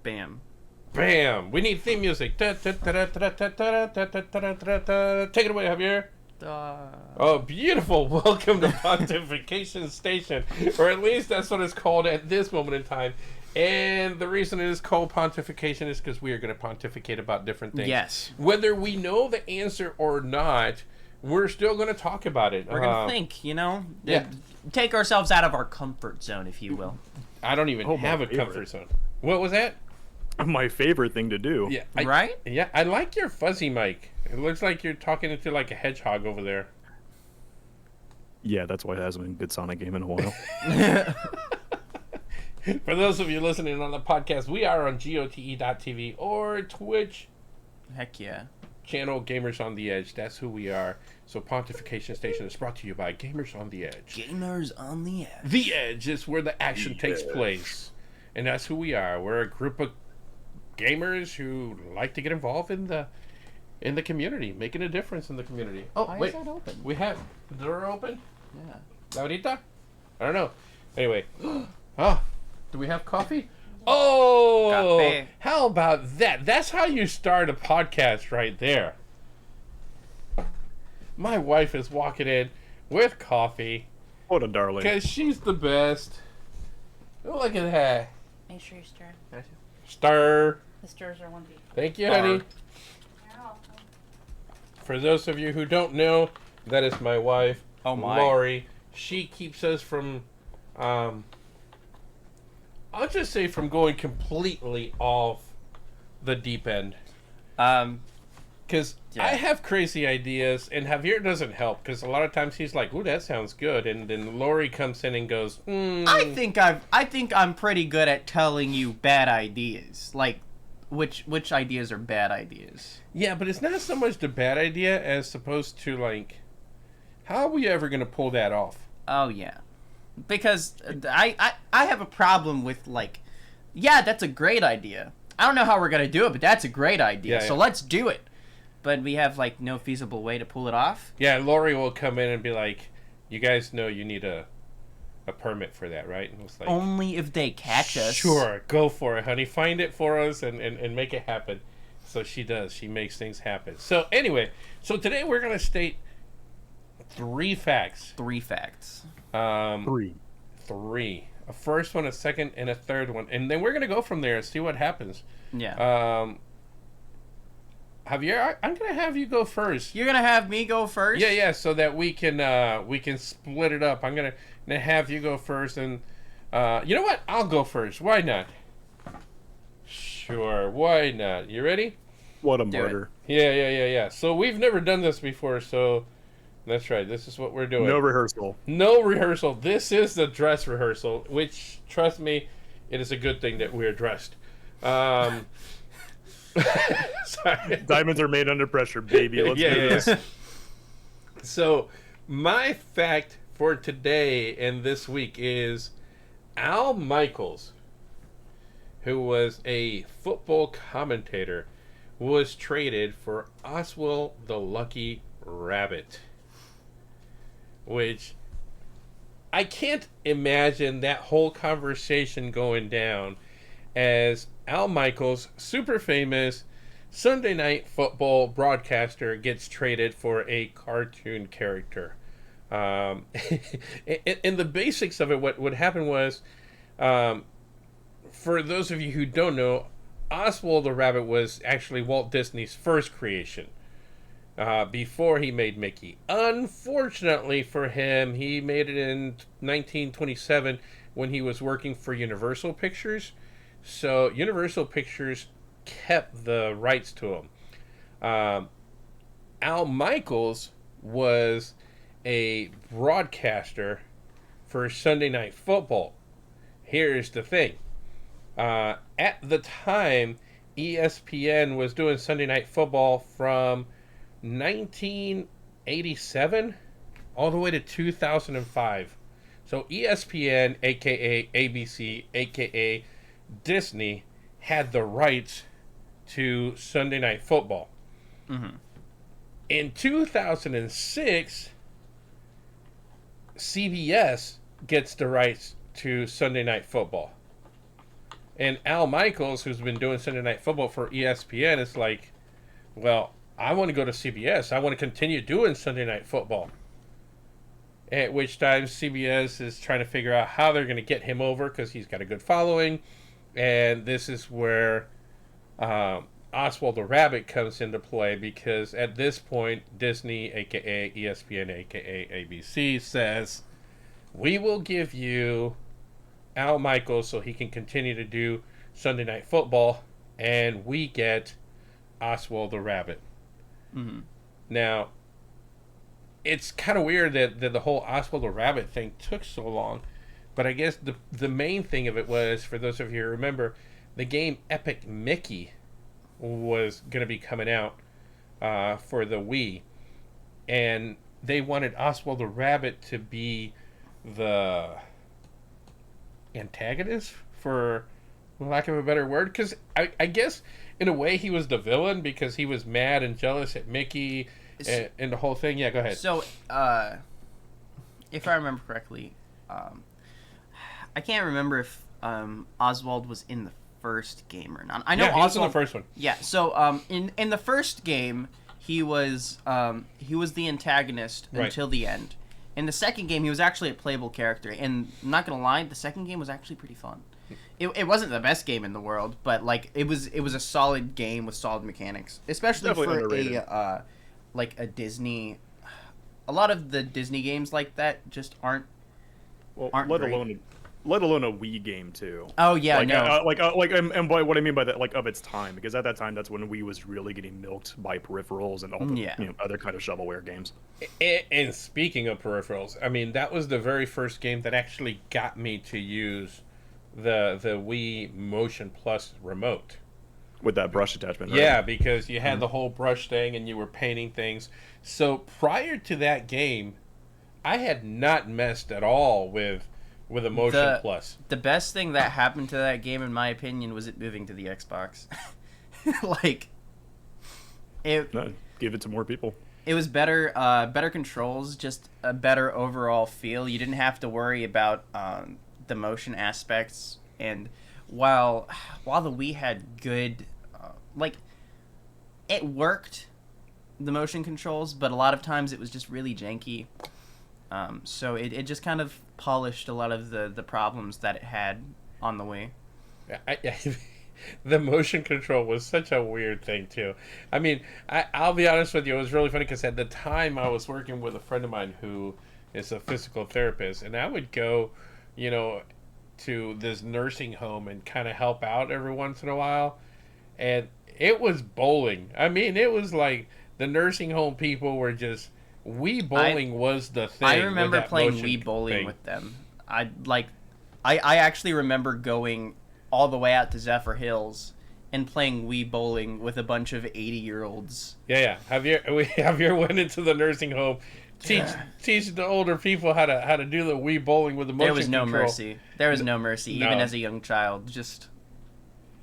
Bam. Bam! We need theme music. Take it away, Javier. Oh, beautiful. Welcome to Pontification Station. Or at least that's what it's called at this moment in time. And the reason it is called pontification is because we are going to pontificate about different things. Yes. Whether we know the answer or not, we're still going to talk about it. We're going to think, Yeah. Take ourselves out of our comfort zone, if you will. I don't even have a comfort zone. What was that? My favorite thing to do. Yeah, right? Yeah, I like your fuzzy mic. It looks like you're talking into like a hedgehog over there. Yeah, that's why it hasn't been a good Sonic game in a while. For those of you listening on the podcast, we are on GOTE.tv or Twitch. Heck yeah. Channel Gamers on the Edge. That's who we are. So Pontification Station is brought to you by Gamers on the Edge. Gamers on the Edge. The Edge is where the action takes place. And that's who we are. We're a group of gamers who like to get involved in the community, making a difference in the community. Oh, why wait. Is that open? We have the door open? Yeah. Laurita? I don't know. Anyway. Do we have coffee? Oh! Café. How about that? That's how you start a podcast right there. My wife is walking in with coffee. What a darling. Because she's the best. Oh, look at that. Make sure you stir. Stir. The stirs are one beat. Thank you, honey. You're welcome. For those of you who don't know, that is my wife, Oh my. Lori. She keeps us from, I'll just say from going completely off the deep end. Because Yeah. I have crazy ideas, and Javier doesn't help, because a lot of times he's like, ooh, that sounds good, and then Lori comes in and goes, I think I'm pretty good at telling you bad ideas. Like, which ideas are bad ideas? Yeah, but it's not so much the bad idea as opposed to, like, how are we ever going to pull that off? Oh yeah, because I have a problem with, like, yeah, that's a great idea. I don't know how we're gonna do it, but that's a great idea. Yeah, so yeah. let's do it. But we have, like, no feasible way to pull it off. Yeah, Lori will come in and be like, you guys know you need a permit for that, right? And it's like, Only if they catch us. Sure, go for it, honey. Find it for us and make it happen. So she does. She makes things happen. So anyway, so today we're going to state 3 facts. 3 facts. 3. 3. A first one, a second, and a third one. And then we're going to go from there and see what happens. Yeah. Javier, I'm going to have you go first. You're gonna have me go first? Yeah, so that we can split it up. I'm gonna have you go first, and you know what? I'll go first. Why not? Sure, why not? You ready? What a Do murder. Yeah. So we've never done this before, so that's right. This is what we're doing. No rehearsal. No rehearsal. This is the dress rehearsal, which, trust me, it is a good thing that we're dressed. Sorry. Diamonds are made under pressure, baby. Let's do this. So, my fact for today and this week is Al Michaels, who was a football commentator, was traded for Oswald the Lucky Rabbit. Which, I can't imagine that whole conversation going down as Al Michaels, super famous Sunday Night Football broadcaster, gets traded for a cartoon character. And the basics of it, what happened was, for those of you who don't know, Oswald the Rabbit was actually Walt Disney's first creation, before he made Mickey. Unfortunately for him, he made it in 1927 when he was working for Universal Pictures. So Universal Pictures kept the rights to him. Al Michaels was a broadcaster for Sunday Night Football. Here's the thing. At the time, ESPN was doing Sunday Night Football from 1987 all the way to 2005. So ESPN, a.k.a. ABC, a.k.a. Disney, had the rights to Sunday Night Football. Mm-hmm. In 2006, CBS gets the rights to Sunday Night Football. And Al Michaels, who's been doing Sunday Night Football for ESPN, is like, well, I want to go to CBS. I want to continue doing Sunday Night Football. At which time CBS is trying to figure out how they're going to get him over because he's got a good following. And this is where Oswald the Rabbit comes into play, because at this point, Disney, a.k.a. ESPN, a.k.a. ABC, says, we will give you Al Michaels so he can continue to do Sunday Night Football, and we get Oswald the Rabbit. Mm-hmm. Now, it's kind of weird that the whole Oswald the Rabbit thing took so long, but I guess the main thing of it was, for those of you who remember, the game Epic Mickey was going to be coming out for the Wii, and they wanted Oswald the Rabbit to be the antagonist, for lack of a better word, because I guess in a way he was the villain because he was mad and jealous at Mickey and the whole thing. Yeah, go ahead. So, if I remember correctly, I can't remember if Oswald was in the first game or not. I know yeah, he Oswald was in the first one. Yeah. So, in the first game, he was the antagonist Right. until the end. In the second game, he was actually a playable character, and I'm not gonna lie, the second game was actually pretty fun. It wasn't the best game in the world, but like it was a solid game with solid mechanics, especially Definitely for underrated. a Disney. A lot of the Disney games like that just aren't Let great. alone a Wii game too. Oh yeah, Like, no. and by what I mean by that, like, of its time, because at that time, that's when Wii was really getting milked by peripherals and all the Yeah. other kind of shovelware games. And speaking of peripherals, I mean, that was the very first game that actually got me to use the Wii Motion Plus remote. With that brush attachment, right? Yeah, because you had the whole brush thing and you were painting things. So prior to that game, I had not messed at all with a Motion Plus. The best thing that happened to that game, in my opinion, was it moving to the Xbox. Like, it No, give it to more people. it was better controls, just a better overall feel. You didn't have to worry about the motion aspects, and while the Wii had good, like, it worked, the motion controls, but a lot of times it was just really janky. So it just kind of polished a lot of the problems that it had on the Wii. The motion control was such a weird thing too. I mean, I'll be honest with you, it was really funny because at the time I was working with a friend of mine who is a physical therapist, and I would go, to this nursing home and kind of help out every once in a while, and it was bowling. I mean, it was like the nursing home people were just Wii bowling was the thing. I with remember that playing motion Wii bowling thing. with them. I actually remember going all the way out to Zephyr Hills and playing Wii bowling with a bunch of 80-year-olds. Yeah. Javier went into the nursing home, teach the older people how to do the Wii bowling with the motion There was no control. mercy. There was no mercy, No. even as a young child. Just,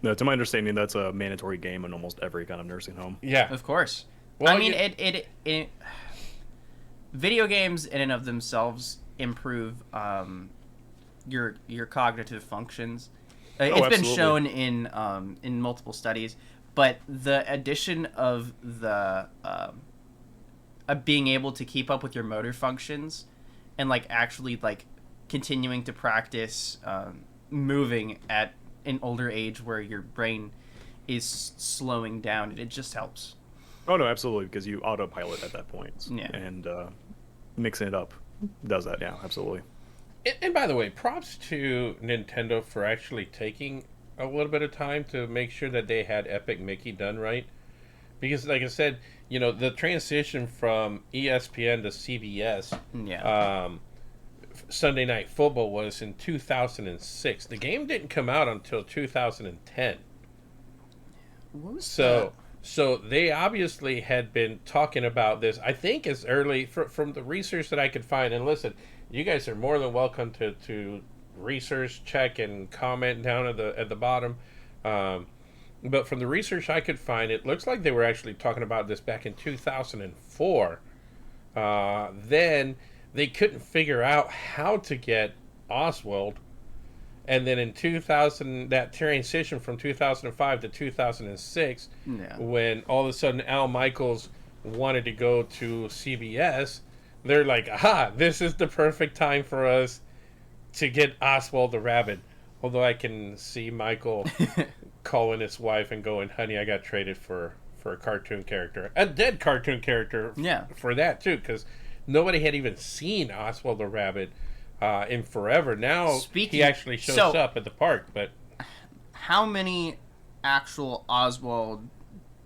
No, to my understanding, that's a mandatory game in almost every kind of nursing home. Yeah. of course. Well, I mean, it video games in and of themselves improve your cognitive functions. It's been absolutely. shown in multiple studies, but the addition of being able to keep up with your motor functions and like actually like continuing to practice moving at an older age where your brain is slowing down, it just helps. Oh no, absolutely, because you autopilot at that point. Yeah. And mixing it up does that. Yeah, absolutely. And by the way, props to Nintendo for actually taking a little bit of time to make sure that they had Epic Mickey done right. Because, like I said, the transition from ESPN to CBS, Yeah. Sunday Night Football was in 2006. The game didn't come out until 2010. What was So they obviously had been talking about this, I think, as early from the research that I could find. And listen, you guys are more than welcome to research, check, and comment down at the bottom. But from the research I could find, it looks like they were actually talking about this back in 2004. Then they couldn't figure out how to get Oswald, And then in 2000, that transition from 2005 to 2006, Yeah. when all of a sudden Al Michaels wanted to go to CBS, they're like, aha, this is the perfect time for us to get Oswald the Rabbit. Although I can see Michael calling his wife and going, honey, I got traded for a cartoon character. A dead cartoon character Yeah. for that, too, because nobody had even seen Oswald the Rabbit in forever. Now he actually shows up at the park. But how many actual Oswald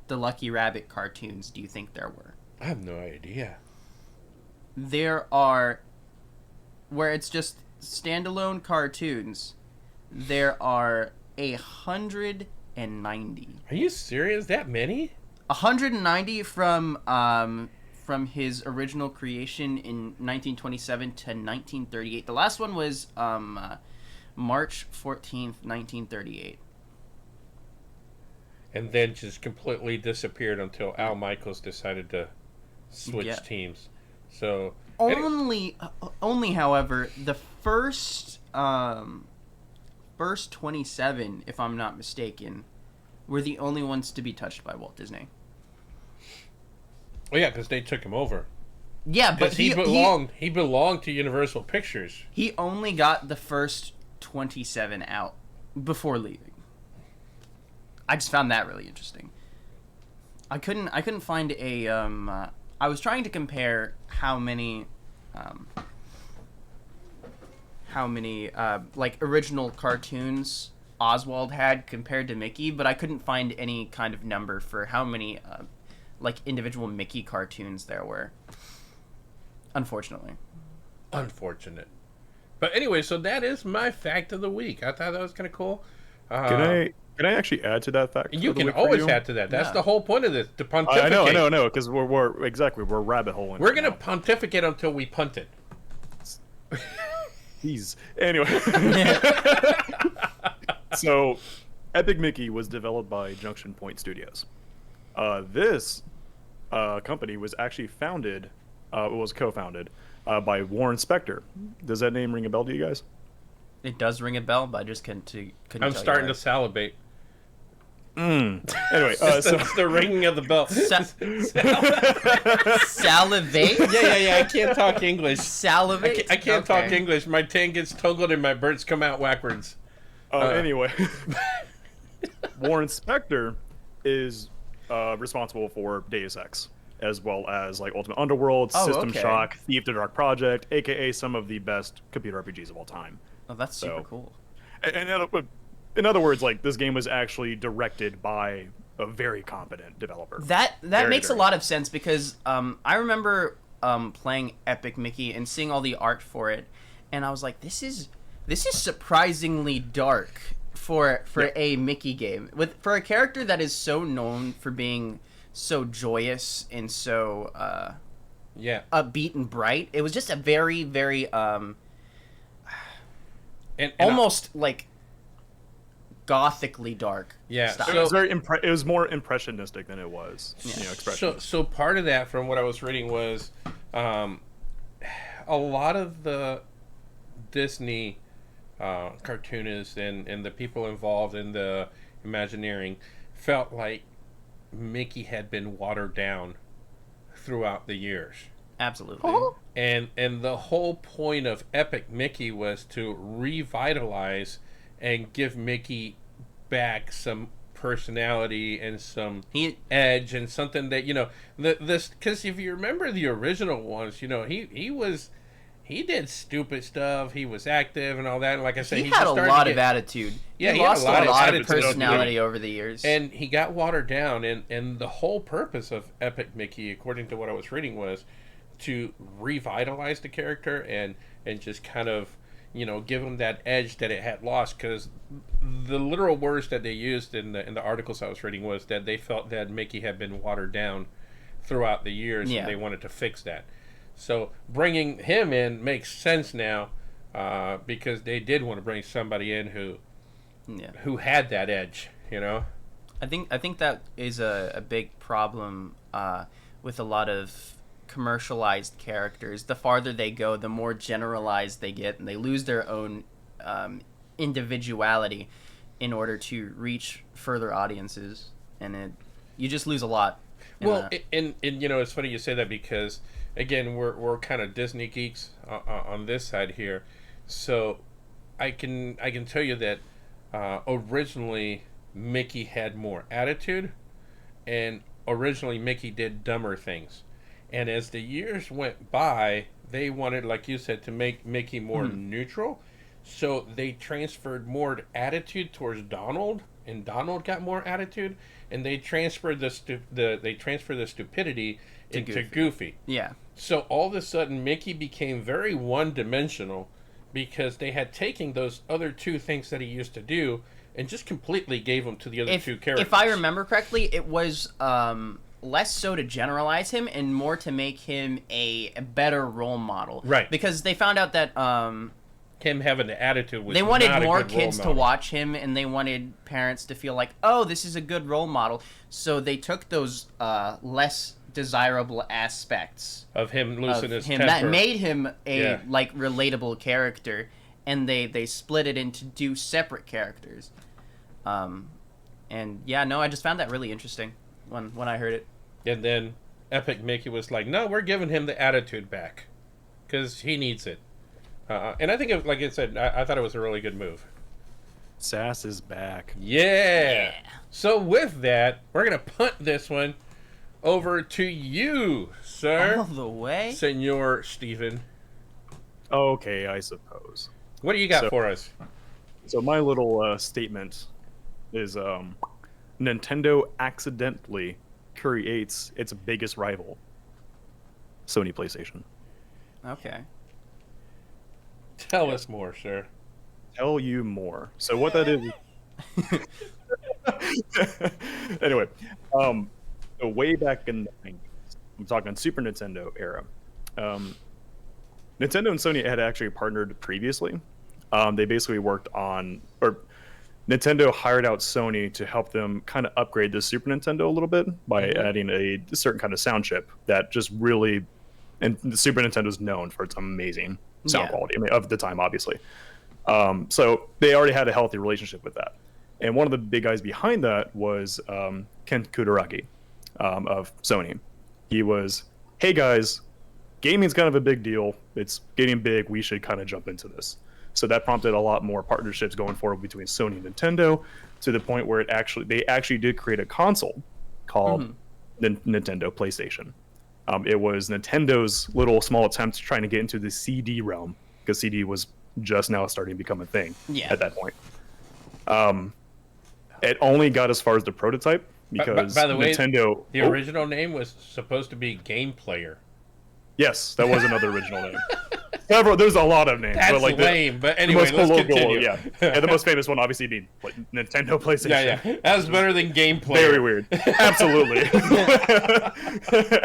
the Lucky Rabbit cartoons do you think there were? I have no idea. There are, where it's just standalone cartoons, there are 190. Are you serious? That many? 190 from his original creation in 1927 to 1938. The last one was March 14th, 1938. And then just completely disappeared until Al Michaels decided to switch teams. So only, however, the first 27, if I'm not mistaken, were the only ones to be touched by Walt Disney. Well, yeah, because they took him over. Yeah, but he belonged to Universal Pictures. He only got the first 27 out before leaving. I just found that really interesting. I couldn't find a I was trying to compare how many like original cartoons Oswald had compared to Mickey, but I couldn't find any kind of number for how many like individual Mickey cartoons there were. Unfortunately. Unfortunate. But anyway, so that is my fact of the week. I thought that was kind of cool. Can I actually add to that fact? You can always add to that. That's the whole point of this, to pontificate. I know, because we're rabbit holing. We're going to pontificate until we punt it. Jeez. Anyway. So, Epic Mickey was developed by Junction Point Studios. This company was actually co-founded by Warren Spector. Does that name ring a bell to you guys? It does ring a bell, but I just couldn't I'm starting to salivate. Anyway, that's the ringing of the bell. Salivate? Yeah. I can't talk English. Salivate? I can't talk English. My tongue gets tangled and my birds come out backwards. Anyway, Warren Spector is responsible for Deus Ex, as well as like Ultimate Underworld, System Shock, Thief the Dark Project, aka some of the best computer RPGs of all time. Oh, that's super cool. And in other words, like this game was actually directed by a very competent developer. That makes a lot of sense because I remember playing Epic Mickey and seeing all the art for it, and I was like, this is surprisingly dark for a Mickey game, for a character that is so known for being so joyous and so upbeat and bright. It was just a very, very almost like gothically dark. Yeah, style. So, it was more impressionistic than it was, expressionist. So part of that, from what I was reading, was a lot of the Disney cartoonists and the people involved in the Imagineering felt like Mickey had been watered down throughout the years. Absolutely. And the whole point of Epic Mickey was to revitalize and give Mickey back some personality and some edge and something that, this, because if you remember the original ones, he did stupid stuff. He was active and all that. And like I said, he had a lot of attitude. Yeah, he lost a lot of attitude. personality over the years. And he got watered down. And the whole purpose of Epic Mickey, according to what I was reading, was to revitalize the character and just kind of, give him that edge that it had lost. Because the literal words that they used in the articles I was reading was that they felt that Mickey had been watered down throughout the years, and they wanted to fix that. So bringing him in makes sense now, because they did want to bring somebody in who had that edge. I think that is a big problem with a lot of commercialized characters. The farther they go, the more generalized they get, and they lose their own individuality in order to reach further audiences, and you just lose a lot. Well, and it's funny you say that because again we're kind of Disney geeks on this side here, so I can tell you that originally Mickey had more attitude, and originally Mickey did dumber things, and as the years went by, they wanted, like you said, to make Mickey more neutral, so they transferred more attitude towards Donald, and Donald got more attitude, and they transferred the stupidity into Goofy. Yeah. So all of a sudden, Mickey became very one-dimensional because they had taken those other two things that he used to do and just completely gave them to the other two characters. If I remember correctly, it was less so to generalize him and more to make him a better role model. Right. Because they found out that him having the attitude was they wanted not more a good role kids to model. watch him, and they wanted parents to feel like, oh, this is a good role model. So they took those less desirable aspects of him losing his him temper. that made him a like relatable character, and they split it into two separate characters. And yeah, no, I just found that really interesting when I heard it. And then Epic Mickey was like, no, we're giving him the attitude back because he needs it. And I think, like I said, I thought it was a really good move. Sass is back. Yeah. So with that, we're going to punt this one over to you, sir. All the way? Senor Steven. Okay, I suppose. What do you got for us? So my little statement is Nintendo accidentally creates its biggest rival, Sony PlayStation. Okay. Tell us more, sir. Tell you more. So what that is... Anyway, so way back in the 90s, I'm talking Super Nintendo era, Nintendo and Sony had actually partnered previously. They basically worked on, or Nintendo hired out Sony to help them kind of upgrade the Super Nintendo a little bit by adding a certain kind of sound chip that just really, and the Super Nintendo is known for its amazing sound quality, I mean, of the time, obviously. So they already had a healthy relationship with that. And one of the big guys behind that was Ken Kutaragi of Sony. He was, hey guys, gaming's kind of a big deal. It's getting big. We should kind of jump into this. So that prompted a lot more partnerships going forward between Sony and Nintendo, to the point where they actually did create a console called the Nintendo PlayStation. It was Nintendo's little small attempt trying to get into the CD realm, because CD was just now starting to become a thing at that point. It only got as far as the prototype because by the way, Nintendo... The original name was supposed to be Game Player. Yes, that was another original name. There's a lot of names. That's but like lame, but anyway, let's continue. Yeah, the most famous one obviously being Nintendo PlayStation. Yeah. That's better than Game Player. Very weird. Absolutely.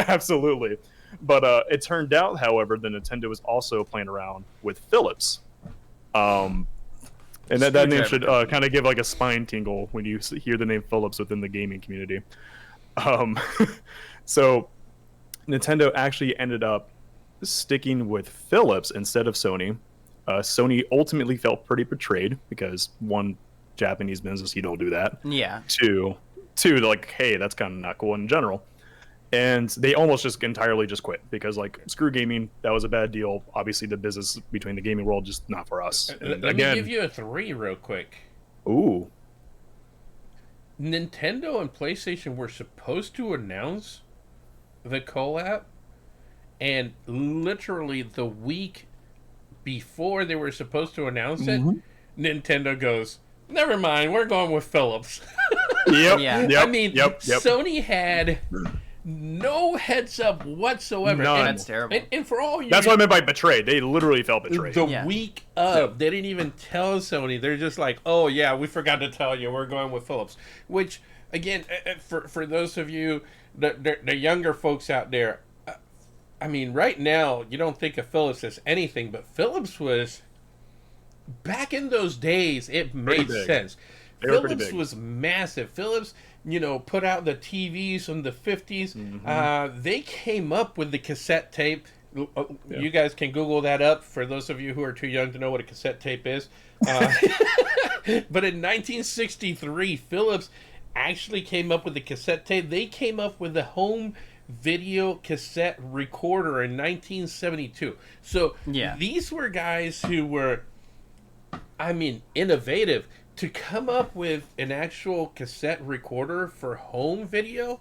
Absolutely. But it turned out, however, that Nintendo was also playing around with Phillips. And that name should kind of give like a spine tingle when you hear the name Phillips within the gaming community. So Nintendo actually ended up sticking with Phillips instead of Sony. Sony ultimately felt pretty betrayed because, one, Japanese business, you don't do that. Yeah. Two, they're like, hey, that's kind of not cool in general. And they almost just entirely just quit because, like, screw gaming. That was a bad deal. Obviously, the business between the gaming world, just not for us. Let me give you a 3 real quick. Ooh. Nintendo and PlayStation were supposed to announce the collab, and literally the week before they were supposed to announce it, Nintendo goes, never mind, we're going with Phillips. Yep. I mean, Sony had no heads up whatsoever. None. That's terrible. And for all you... That's what I meant by betrayed. They literally felt betrayed. The week of, they didn't even tell Sony. They're just like, oh yeah, we forgot to tell you, we're going with Phillips. Which, again, for those of you, the younger folks out there, I mean, right now, you don't think of Phillips as anything, but Phillips was, back in those days, it made sense. Phillips was massive. Phillips, put out the TVs from the 50s. They came up with the cassette tape You guys can Google that up for those of you who are too young to know what a cassette tape is. But in 1963, Phillips actually came up with the cassette tape. They came up with the home video cassette recorder in 1972. So these were guys who were, I mean, innovative. To come up with an actual cassette recorder for home video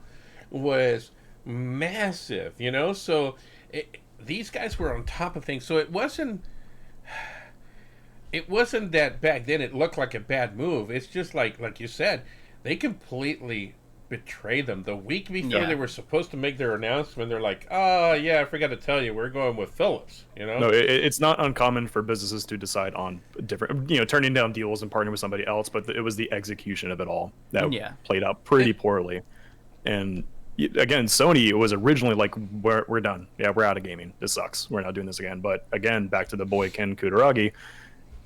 was massive, you know? So these guys were on top of things. So it wasn't that back then it looked like a bad move. It's just like you said, they completely betrayed them. The week before they were supposed to make their announcement, they're like, oh yeah, I forgot to tell you, we're going with Phillips, you know? No, it's not uncommon for businesses to decide on different, turning down deals and partnering with somebody else, but it was the execution of it all that played out pretty poorly. And again, Sony was originally like, we're done. Yeah, we're out of gaming. This sucks. We're not doing this again. But again, back to the boy Ken Kutaragi,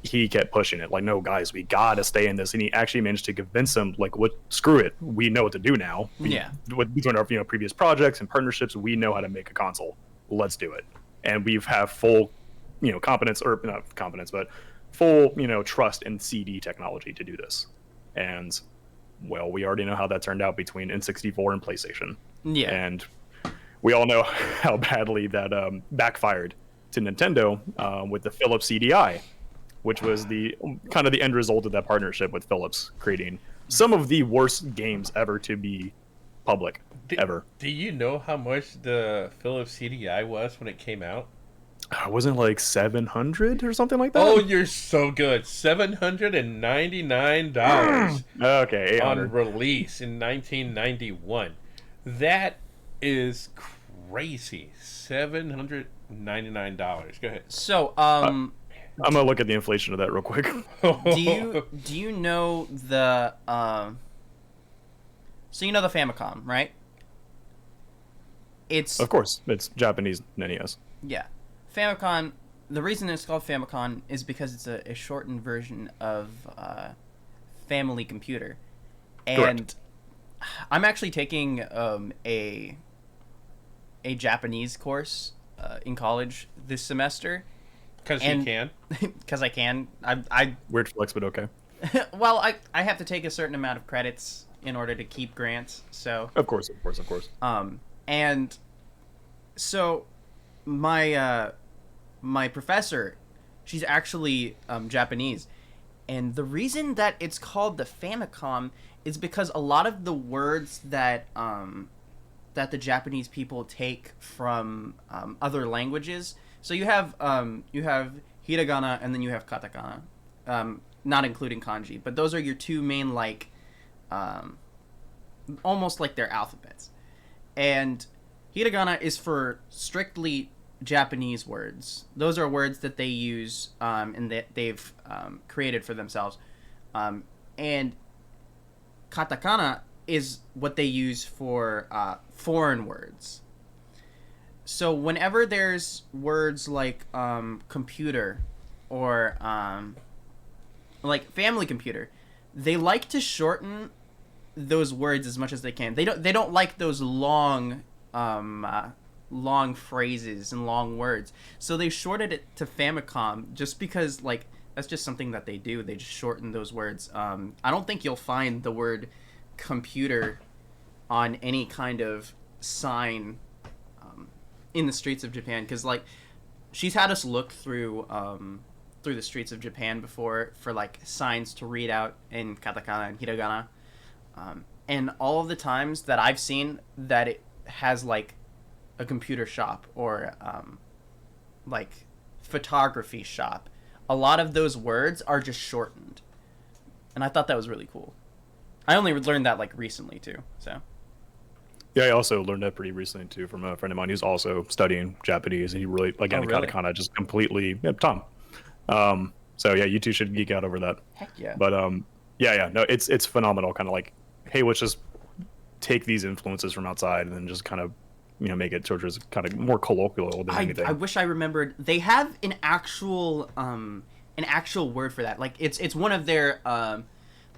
he kept pushing it. Like, no, guys, we gotta stay in this. And he actually managed to convince them, like, what? Screw it. We know what to do now. Between our previous projects and partnerships, we know how to make a console. Let's do it. And we have full, competence, or not competence, but full, trust in CD technology to do this. And well, we already know how that turned out between N64 and PlayStation. Yeah. And we all know how badly that backfired to Nintendo with the Philips CDI, which was the kind of the end result of that partnership with Philips, creating some of the worst games ever to be public, ever. Do you know how much the Philips CDI was when it came out? Wasn't it like $700 or something like that? Oh, you're so good. $799. Okay, on release in 1991. That is crazy. $799. Go ahead. So, I'm gonna look at the inflation of that real quick. do you know the so you know the Famicom, right? Of course, it's Japanese NES. Yeah. Famicom, the reason it's called Famicom is because it's a shortened version of Family Computer. And correct. I'm actually taking a Japanese course in college this semester. Because you can? Because I can. I Weird flex, but okay. Well, I have to take a certain amount of credits in order to keep grants, so... Of course. And so my professor, she's actually Japanese, and the reason that it's called the Famicom is because a lot of the words that the Japanese people take from other languages. So you have hiragana and then you have katakana, not including kanji, but those are your two main almost like their alphabets. And hiragana is for strictly Japanese words. Those are words that they use and that they've created for themselves. And katakana is what they use for foreign words. So whenever there's words like computer or like family computer, they like to shorten those words as much as they can. They don't like those long phrases and long words. So they shortened it to Famicom just because like that's just something that they do. They just shorten those words. I don't think you'll find the word computer on any kind of sign in the streets of Japan, because like she's had us look through the streets of Japan before for like signs to read out in katakana and hiragana, and all of the times that I've seen that it has like a computer shop or like photography shop, a lot of those words are just shortened, and I thought that was really cool. I only learned that like recently too, so. Yeah, I also learned that pretty recently too from a friend of mine who's also studying Japanese, and he really, again, katakana just completely, Tom. So yeah, you two should geek out over that. Heck yeah. But no, it's phenomenal. Kind of like, hey, let's just take these influences from outside and then just kind of, make it sort of kind of more colloquial than anything. I wish I remembered. They have an actual word for that. Like it's one of their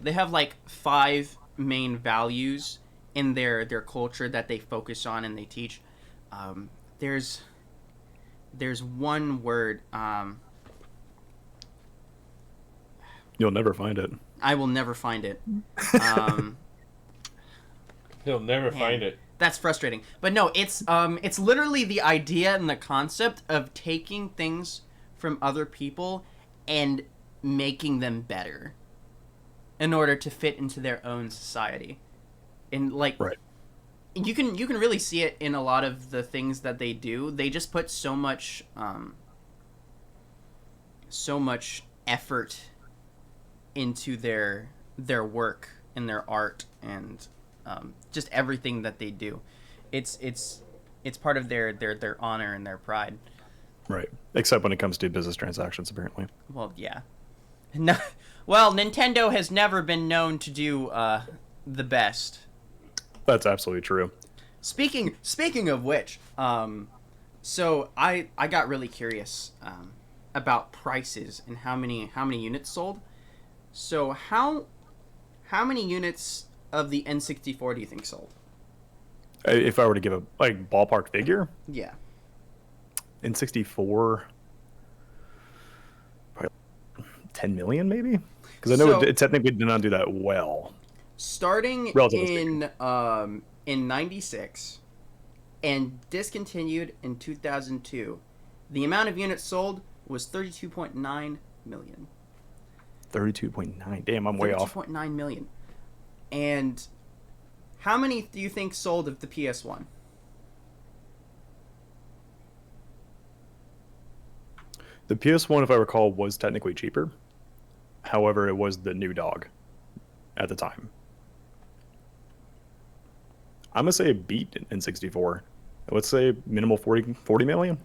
they have like 5 main values in their culture that they focus on and they teach. There's there's one word. You'll never find it. I will never find it. He'll never find it. That's frustrating. But no, it's literally the idea and the concept of taking things from other people and making them better in order to fit into their own society. And like Right. you can really see it in a lot of the things that they do. They just put so much effort into their work and their art and just everything that they do. It's part of their honor and their pride. Right. Except when it comes to business transactions, apparently. Well, yeah. No, well, Nintendo has never been known to do the best. That's absolutely true. Speaking of which, so I got really curious about prices and how many units sold. So how many units of the N64 do you think sold? If I were to give a ballpark figure, Yeah. in 64, probably 10 million maybe? Because I know it technically did not do that well. Starting Relatively in 96 and discontinued in 2002, the amount of units sold was 32.9 million. 32.9. Damn, I'm way off. 32.9 million. And how many do you think sold of the PS1? The PS1, if I recall, was technically cheaper. However, it was the new dog at the time. I'm going to say it beat N64. Let's say minimal 40 million.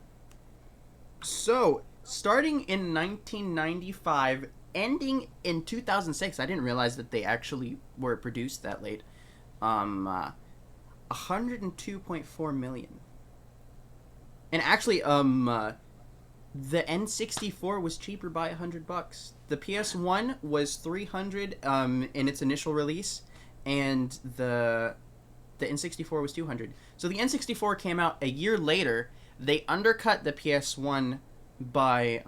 So, starting in 1995, ending in 2006, I didn't realize that they actually were produced that late. 102.4 million. And actually, the N64 was cheaper by $100. The PS1 was $300 in its initial release, and the N64 was $200. So the N64 came out a year later. They undercut the PS1 by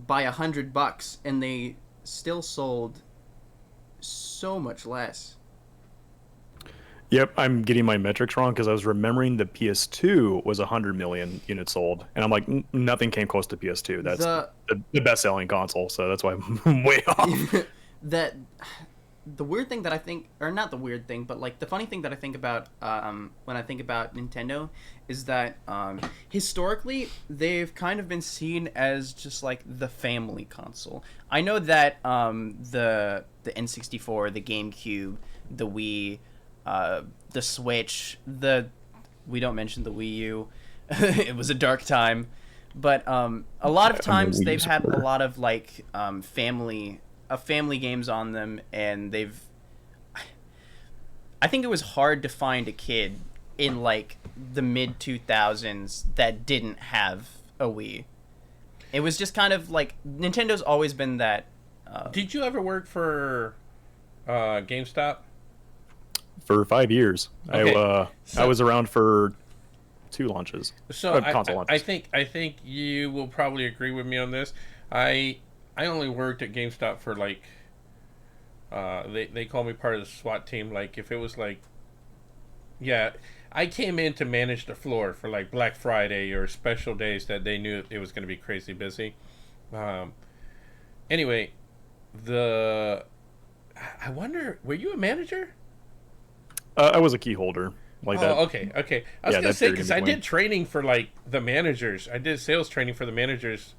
$100, and they still sold so much less. Yep, I'm getting my metrics wrong because I was remembering the PS2 was 100 million units sold, and I'm like, nothing came close to PS2. That's the best-selling console, so that's why I'm way off. The weird thing that I think, or not the weird thing, but like the funny thing that I think about when I think about Nintendo is that historically they've kind of been seen as just like the family console. I know that the N64, the Gamecube, the Wii, the Switch, we don't mention the Wii U. It was a dark time, but a lot of times they've had a lot of like family games on them, and I think it was hard to find a kid in like the mid 2000s that didn't have a Wii. It was just kind of like Nintendo's always been that. Did you ever work for GameStop? For 5 years. Okay. I was around for 2 launches. So console launches. I think you will probably agree with me on this. I only worked at GameStop for like they call me part of the SWAT team. Like if it was like, yeah, I came in to manage the floor for like Black Friday or special days that they knew it was going to be crazy busy. Anyway, I wonder, were you a manager? I was a key holder. Like that. Okay. I was gonna say, because I did training for like the managers. I did sales training for the managers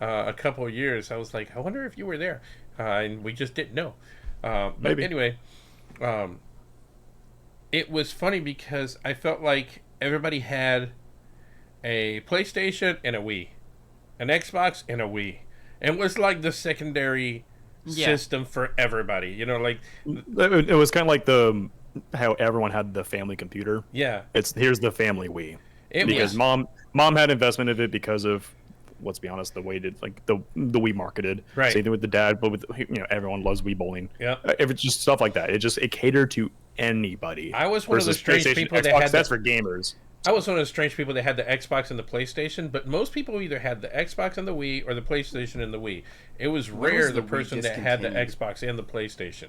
a couple of years. I was like, I wonder if you were there, and we just didn't know. But Maybe. Anyway, it was funny because I felt like everybody had a PlayStation and a Wii, an Xbox and a Wii, and it was like the secondary system for everybody. You know, like it was kind of like how everyone had the family computer. Yeah, here's the family Wii. Because mom had investment of it because of, let's be honest, the way that like the Wii marketed. Right. Same thing with the dad, but with everyone loves Wii bowling. Yeah. It's just stuff like that. It catered to anybody. I was one of the strange PlayStation, people Xbox, that had that's for gamers. I was one of the strange people that had the Xbox and the PlayStation, but most people either had the Xbox and the Wii or the PlayStation and the Wii. It was rare the person that had the Xbox and the PlayStation.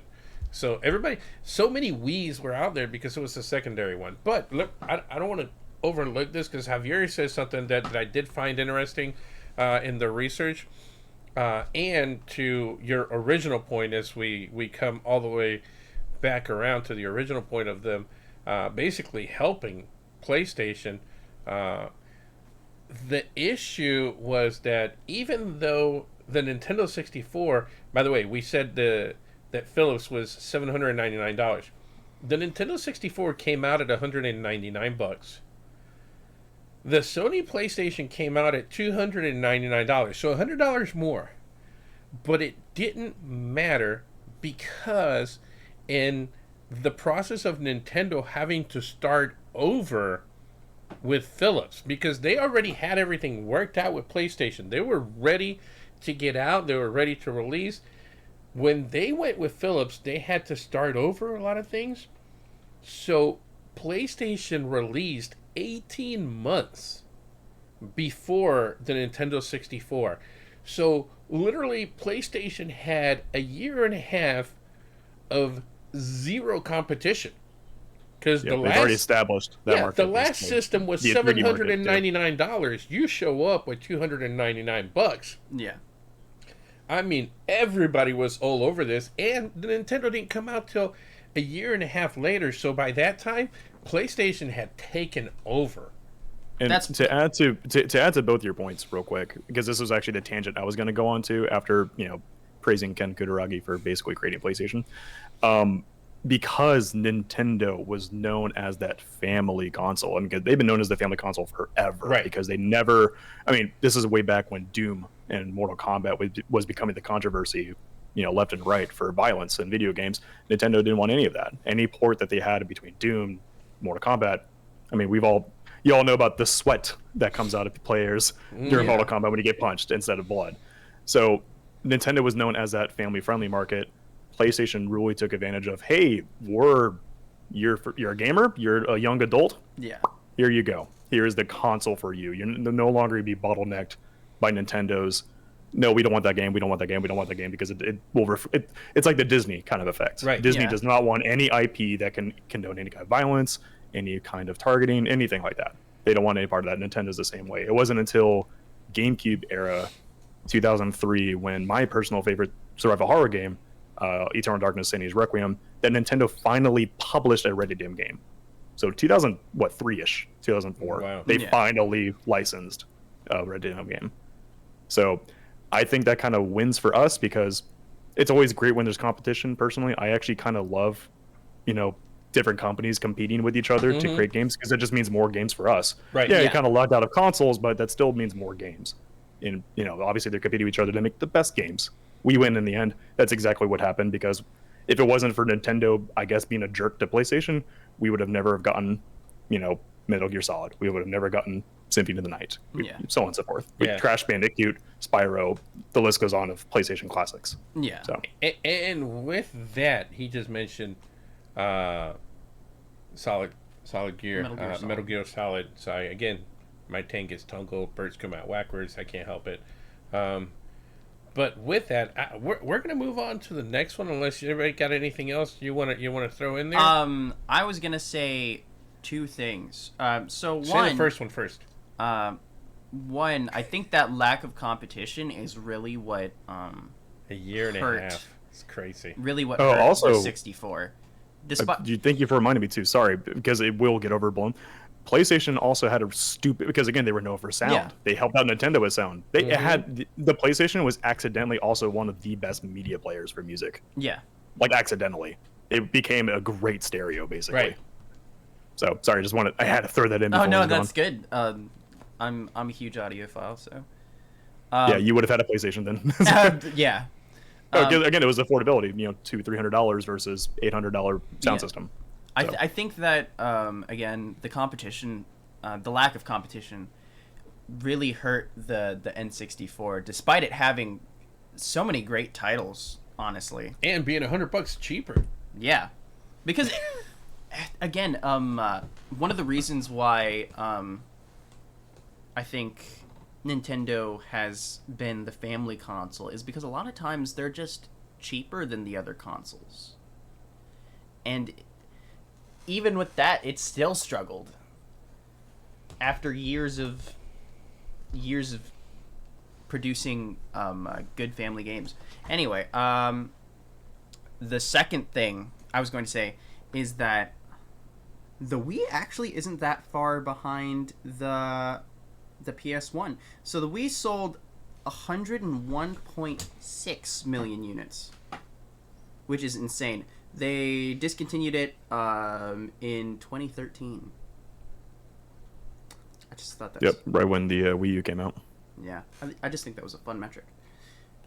So so many Wiis were out there because it was the secondary one. But look, I don't want to overlook this because Javier says something that I did find interesting in the research. And to your original point, as we come all the way back around to the original point of them basically helping PlayStation, the issue was that even though the Nintendo 64, by the way, we said that Phillips was $799. The Nintendo 64 came out at $199. The Sony PlayStation came out at $299, so $100 more. But it didn't matter because in the process of Nintendo having to start over with Phillips, because they already had everything worked out with PlayStation. They were ready to get out. They were ready to release. When they went with Phillips, they had to start over a lot of things. So PlayStation released 18 months before the Nintendo 64. So literally PlayStation had a year and a half of zero competition. Because they've already established that market. The last system was $799. You show up with $299. Yeah. I mean, everybody was all over this, and the Nintendo didn't come out till a year and a half later. So by that time, PlayStation had taken over. And to add to both your points, real quick, because this was actually the tangent I was going to go on to after praising Ken Kutaragi for basically creating PlayStation. Because Nintendo was known as that family console. I mean, they've been known as the family console forever. Right. Because they never... I mean, this is way back when Doom and Mortal Kombat was becoming the controversy, left and right for violence in video games. Nintendo didn't want any of that. Any port that they had between Doom, Mortal Kombat... I mean, you all know about the sweat that comes out of the players during Mortal Kombat when you get punched instead of blood. So Nintendo was known as that family-friendly market. PlayStation really took advantage of, hey, you're a gamer, you're a young adult. Yeah. Here you go. Here's the console for you. You're no longer be bottlenecked by Nintendo's. No, we don't want that game. We don't want that game. We don't want that game because it's like the Disney kind of effect. Right. Disney does not want any IP that can condone any kind of violence, any kind of targeting, anything like that. They don't want any part of that. Nintendo's the same way. It wasn't until Gamecube era, 2003, when my personal favorite survival horror game, Eternal Darkness, Satan's Requiem, that Nintendo finally published a ready-to-game game. So 3-ish, 2004, wow. They finally licensed a ready-to-game game. So I think that kind of wins for us because it's always great when there's competition. Personally, I actually kind of love, different companies competing with each other to create games because it just means more games for us. Right. Yeah, you kind of locked out of consoles, but that still means more games. And obviously they're competing with each other to make the best games. We win in the end. That's exactly what happened because if it wasn't for Nintendo, I guess, being a jerk to PlayStation, we would have never have gotten, Metal Gear Solid. We would have never gotten Symphony of the Night. So on and so forth. Crash Bandicoot, Spyro, the list goes on of PlayStation classics. Yeah. So. And with that, he just mentioned Solid Gear, Metal Gear Solid. Sorry, again, my tank is tungle. Birds come out backwards. I can't help it. But with that, we're going to move on to the next one. Unless everybody got anything else you want to throw in there. I was going to say two things. So say one, the first one first. One, I think that lack of competition is really what a year and a half. It's crazy. Really, what hurt also, the 64. Thank you for reminding me too. Sorry, because it will get overblown. PlayStation also had a stupid, because again they were known for sound. Yeah. They helped out Nintendo with sound. They had the PlayStation was accidentally also one of the best media players for music. Yeah. Like accidentally, it became a great stereo basically. Right. So sorry, I had to throw that in. Oh no, that's good. I'm a huge audiophile, so. Yeah, you would have had a PlayStation then. Yeah. Again, it was affordability. $200-$300 versus $800 sound system. So. I think that again the competition, the lack of competition, really hurt the N64, despite it having so many great titles. Honestly, and being $100 cheaper. Yeah, because again, one of the reasons why I think Nintendo has been the family console is because a lot of times they're just cheaper than the other consoles. And even with that, it still struggled. After years of producing good family games. Anyway, the second thing I was going to say is that the Wii actually isn't that far behind the PS1. So the Wii sold 101.6 million units, which is insane. They discontinued it in 2013. I just thought that. Yep, right when the Wii U came out. Yeah, I just think that was a fun metric.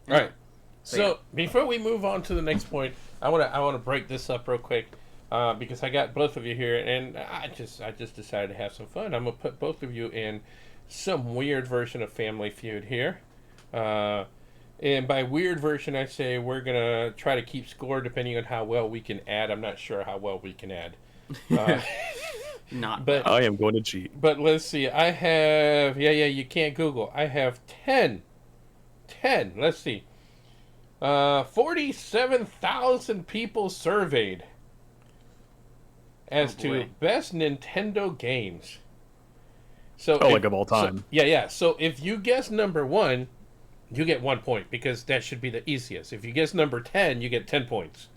All right. So before we move on to the next point, I want to break this up real quick because I got both of you here, and I just decided to have some fun. I'm gonna put both of you in some weird version of Family Feud here, and by weird version, I say we're gonna try to keep score depending on how well we can add. I'm not sure how well we can add. Not, but I am going to cheat. But let's see. I have you can't Google. I have 10. Let's see. 47,000 people surveyed as to best Nintendo games. So like of all time. So, so if you guess number 1, you get 1 point because that should be the easiest. If you guess number 10, you get 10 points.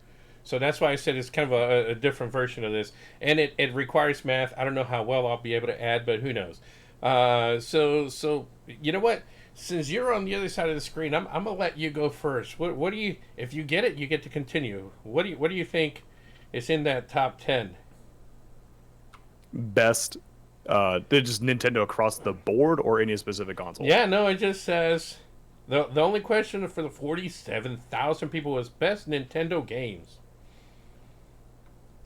So that's why I said it's kind of a different version of this. And it requires math. I don't know how well I'll be able to add, but who knows. So you know what? Since you're on the other side of the screen, I'm gonna let you go first. What do you? If you get it, you get to continue. What do you think is in that top 10? Best, just Nintendo across the board or any specific console? Yeah, no, it just says the only question for the 47,000 people was best Nintendo games.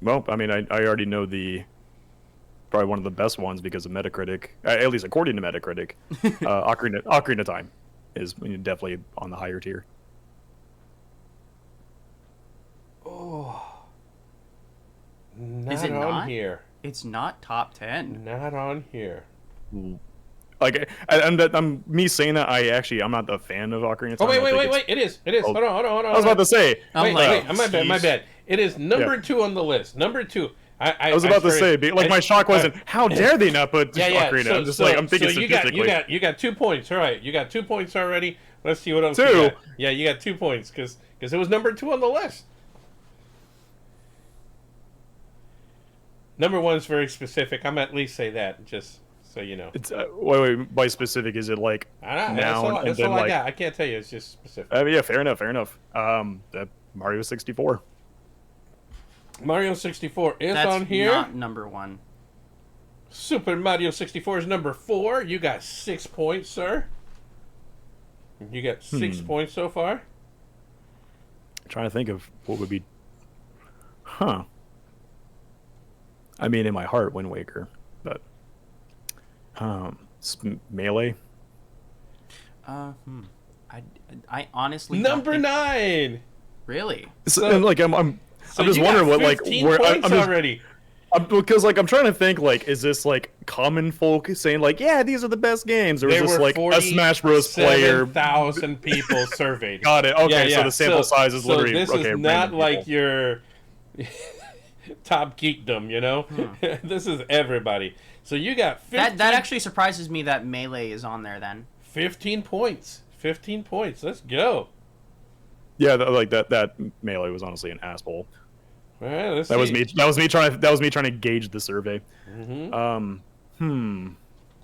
Well, I mean, I already know probably one of the best ones because of Metacritic, at least according to Metacritic. Ocarina of Time is definitely on the higher tier. Oh, not is it on not? here. It's not top 10. Not on here. Like, I'm me saying that I'm not a fan of Ocarina of Time. Oh wait! It is. Oh, Hold on. I was about to say. Wait, my bad. It is number 2 on the list. Number 2. I was about to say, my shock wasn't, how dare they not put Ocarina? So, I'm just I'm thinking statistically. You got 2 points. All right, you got 2 points already. Let's see what else 2. you got. Yeah, you got 2 points because it was number 2 on the list. Number 1 is very specific. I'm at least say that just so you know. It's wait, by specific is it like that's noun all and then I like? got. I can't tell you. It's just specific. Yeah, fair enough. Mario 64. Mario 64 is That's on here. Not number 1. Super Mario 64 is number 4. You got 6 points, sir. You got 6 points so far. I'm trying to think of what would be. I mean, in my heart, Wind Waker, but Melee. I honestly number 9. Really? And like I'm just wondering what like where points I'm just, already. Because like I'm trying to think like is this like common folk saying like yeah these are the best games or is this like a Smash Bros player? 7,000 people surveyed. Got it. Okay, so the sample size is literally this okay. is not like your top geekdom, you know. This is everybody. So you got 15, that actually surprises me that Melee is on there then. 15 points. 15 points. Let's go. Yeah, that Melee was honestly an asshole. All right, let's that see. was me trying to gauge the survey. That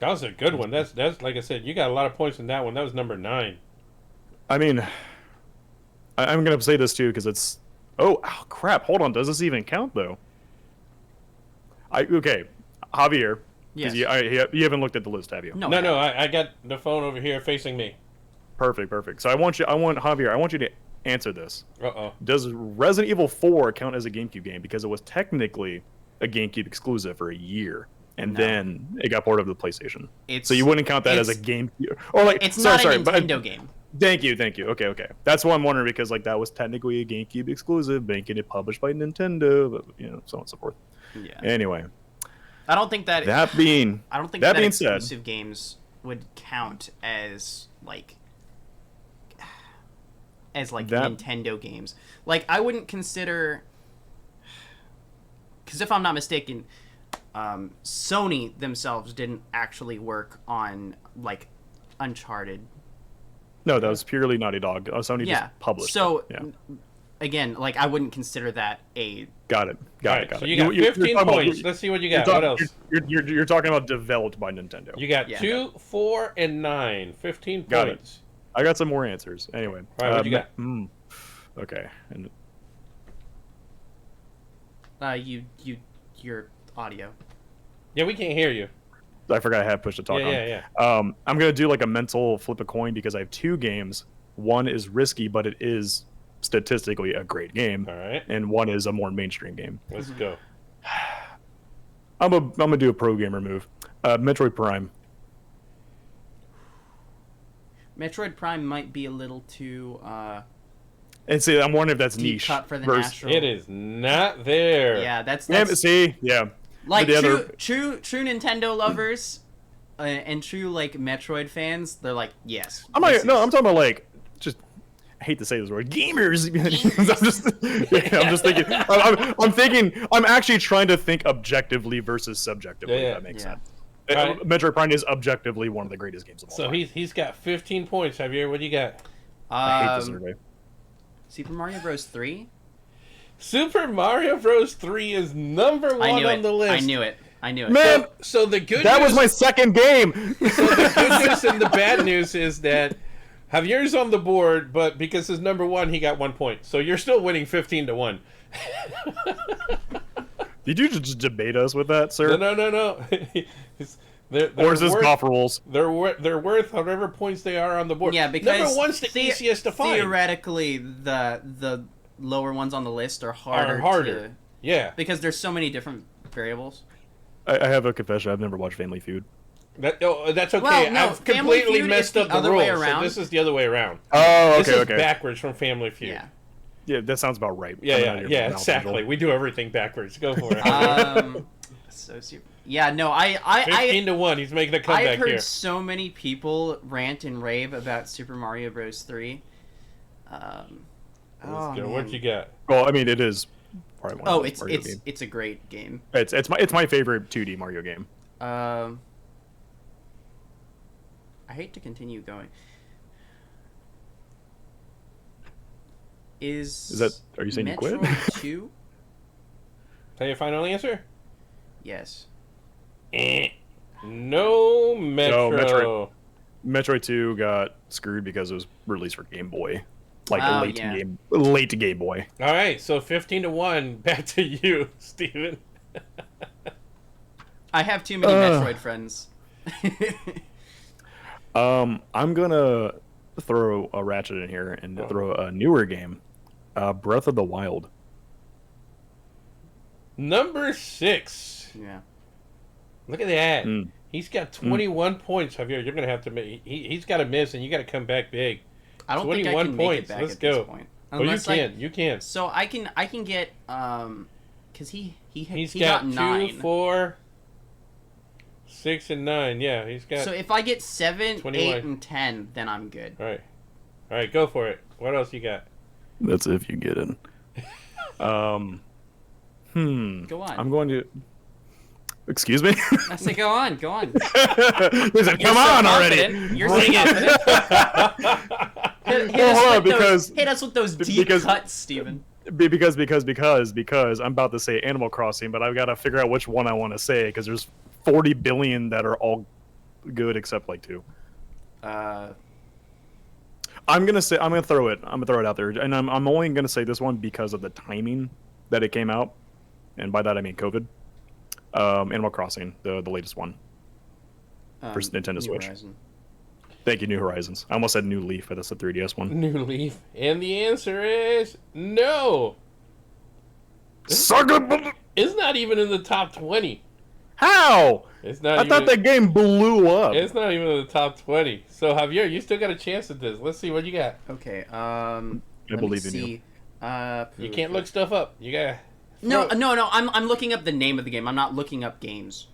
was a good one. That's like I said, you got a lot of points in that one. That was number 9. I mean, I'm gonna say this too because it's oh crap. Hold on, does this even count though? Okay, Javier. Yes. You haven't looked at the list, have you? No. No. I got the phone over here facing me. Perfect. So Javier, I want you to answer this. Uh-oh. Does Resident Evil 4 count as a GameCube game because it was technically a GameCube exclusive for a year, and then it got ported to the PlayStation? So you wouldn't count that as a GameCube, or like it's not a Nintendo game. Thank you. Okay. That's what I'm wondering because like that was technically a GameCube exclusive, making it published by Nintendo, but so on and so forth. Yeah. Anyway, I don't think that. I don't think that being exclusive said, games would count as Nintendo games. Like I wouldn't consider, because if I'm not mistaken, Sony themselves didn't actually work on like Uncharted. no, that was purely Naughty Dog. Sony just published. So it. Yeah. Again, like I wouldn't consider that a. Got it. So you got 15 points. Let's see what you got. What else? You're talking about developed by Nintendo. You got 2, 4, and 9. 15 Got points. I got some more answers. Anyway. All right, what you got? Okay. And Your audio. Yeah, we can't hear you. I forgot I had push to talk on. Yeah. I'm gonna do like a mental flip a coin because I have two games. One is risky, but it is statistically a great game. All right. And one is a more mainstream game. Let's go. I'm gonna do a pro gamer move. Metroid Prime. Metroid Prime might be a little too And see, I'm wondering if that's deep niche. cut for the versus- natural. It is not there. Yeah, that's Yeah, like But the true Nintendo lovers and true like Metroid fans. They're like, yes. I'm talking about like just. I hate to say this word, gamers. I'm thinking. I'm actually trying to think objectively versus subjectively. Yeah. If that makes sense. Right. Metroid Prime is objectively one of the greatest games of all So time. he's got 15 points. Javier, what do you got? I hate this survey. Super Mario Bros. 3. Super Mario Bros. 3 is number one on the list. I knew it. Man, So the good that news, was my second game. So the good news and the bad news is that Javier's on the board, but because his number one, he got 1 point. So you're still winning 15-1. Did you just debate us with that, sir? No. Or is this golf rules? They're worth however points they are on the board. Yeah, because number one's the easiest to find. Theoretically, the lower ones on the list are harder. Yeah. Because there's so many different variables. I have a confession. I've never watched Family Feud. That's okay. Well, no, I've Family completely Feud messed is up the the other rules. way around. So this is the other way around. Oh, This is okay. backwards from Family Feud. Yeah. Yeah, that sounds about right. Yeah, exactly. We do everything backwards. Go for it. So super. Yeah, no, I 15-1. He's making a I've comeback heard here. so many people rant and rave about Super Mario Bros. 3. Let's go. What you got? Well, I mean, it is probably one of the best Mario games. It's a great game. It's my favorite 2D Mario game. I hate to continue going. Is that? Are you saying you quit? Metroid 2? Tell your final answer? Yes. No Metro. No, Metroid 2 got screwed because it was released for Game Boy. Late to Game Boy. All right, so 15-1. Back to you, Steven. I have too many Metroid friends. I'm gonna throw a ratchet in here and throw a newer game, Breath of the Wild. Number 6. Yeah. Look at that. He's got 21 points, Javier. You're gonna have to make. He's got to miss, and you got to come back big. I don't think I can make it back Let's at go. this point. Oh, you can. You can. So I can get because he He's got got 2, 9. 4, 6, and 9. Yeah, he's got. So if I get 7, 21. 8, and 10, then I'm good. All right, go for it. What else you got? That's if you get it. Go on. I'm going to. Excuse me. I say go on. He said, "Come on already." You're so confident. Hit us with those deep cuts, Steven. Because I'm about to say Animal Crossing, but I've got to figure out which one I want to say because there's 40 billion that are all good except like 2. I'm gonna throw it out there, and I'm only gonna say this one because of the timing that it came out, and by that I mean COVID. Animal Crossing, the latest one for Nintendo Switch. Horizon. Thank you, New Horizons. I almost said New Leaf, but that's the 3DS one. New Leaf, and the answer is no. Sucker! It's not even in the top 20. How? It's not. I thought that game blew up. It's not even in the top 20. So Javier, you still got a chance at this. Let's see what you got. Okay. I believe in you. You can't look stuff up. You gotta. No. I'm looking up the name of the game. I'm not looking up games.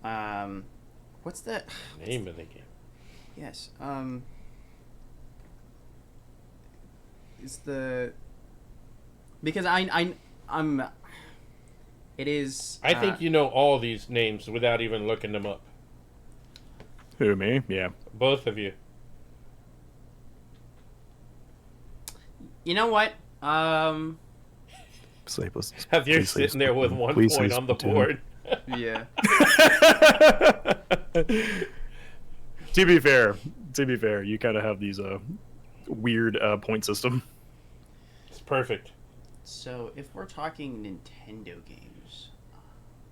What's the Name of the game. Yes. Is the because I'm. It is. I think you know all these names without even looking them up. Who, me? Yeah. Both of you. You know what? Javier's sitting there with 1 point on the board. Yeah. To be fair, you kind of have these weird point system. It's perfect. So if we're talking Nintendo games,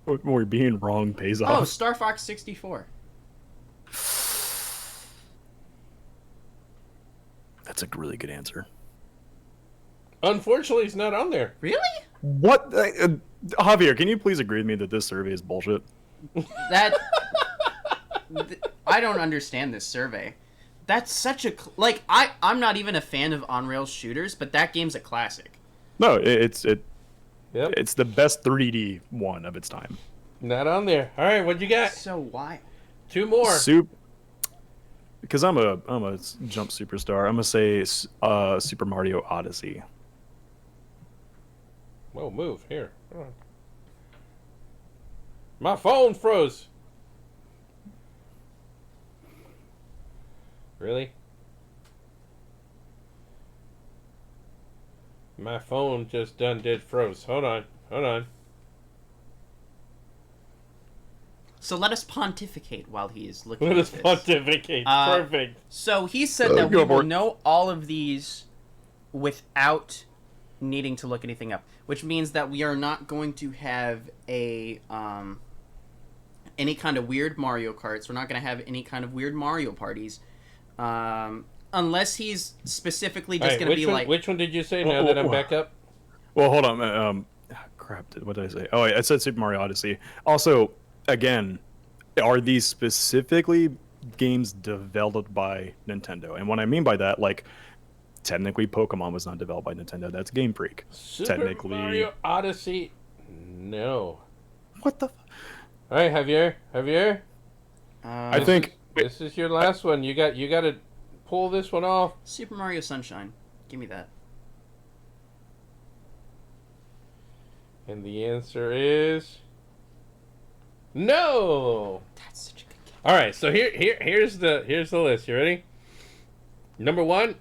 Or being wrong pays oh, off. Star Fox 64. That's a really good answer. Unfortunately, it's not on there. Really? What? Javier, can you please agree with me that this survey is bullshit? That I don't understand this survey. That's such a I'm not even a fan of on-rails shooters, but that game's a classic. No, it's Yep. the best 3D one of its time. Not on there. All right, what you got? So why? 2 more. Because I'm a jump superstar. I'm gonna say Super Mario Odyssey. Whoa, move here. Hold on. My phone froze. Really? My phone just did froze. Hold on. So let us pontificate while he is looking Let at us this. pontificate. Perfect. So he said that we Go for will it. know all of these without needing to look anything up, which means that we are not going to have a any kind of weird Mario Karts. We're not going to have any kind of weird Mario parties, unless he's specifically just going to be like. Which one did you say? Now that I'm back up. Well, hold on. Crap. What did I say? Oh, I said Super Mario Odyssey. Also, again, are these specifically games developed by Nintendo? And what I mean by that, like, technically, Pokemon was not developed by Nintendo. That's Game Freak. Super Mario Odyssey. No. What the? All right, Javier. I think This is your last one. You got to pull this one off. Super Mario Sunshine. Give me that. And the answer is no. That's such a good game. All right, so here's the list. You ready? Number 1,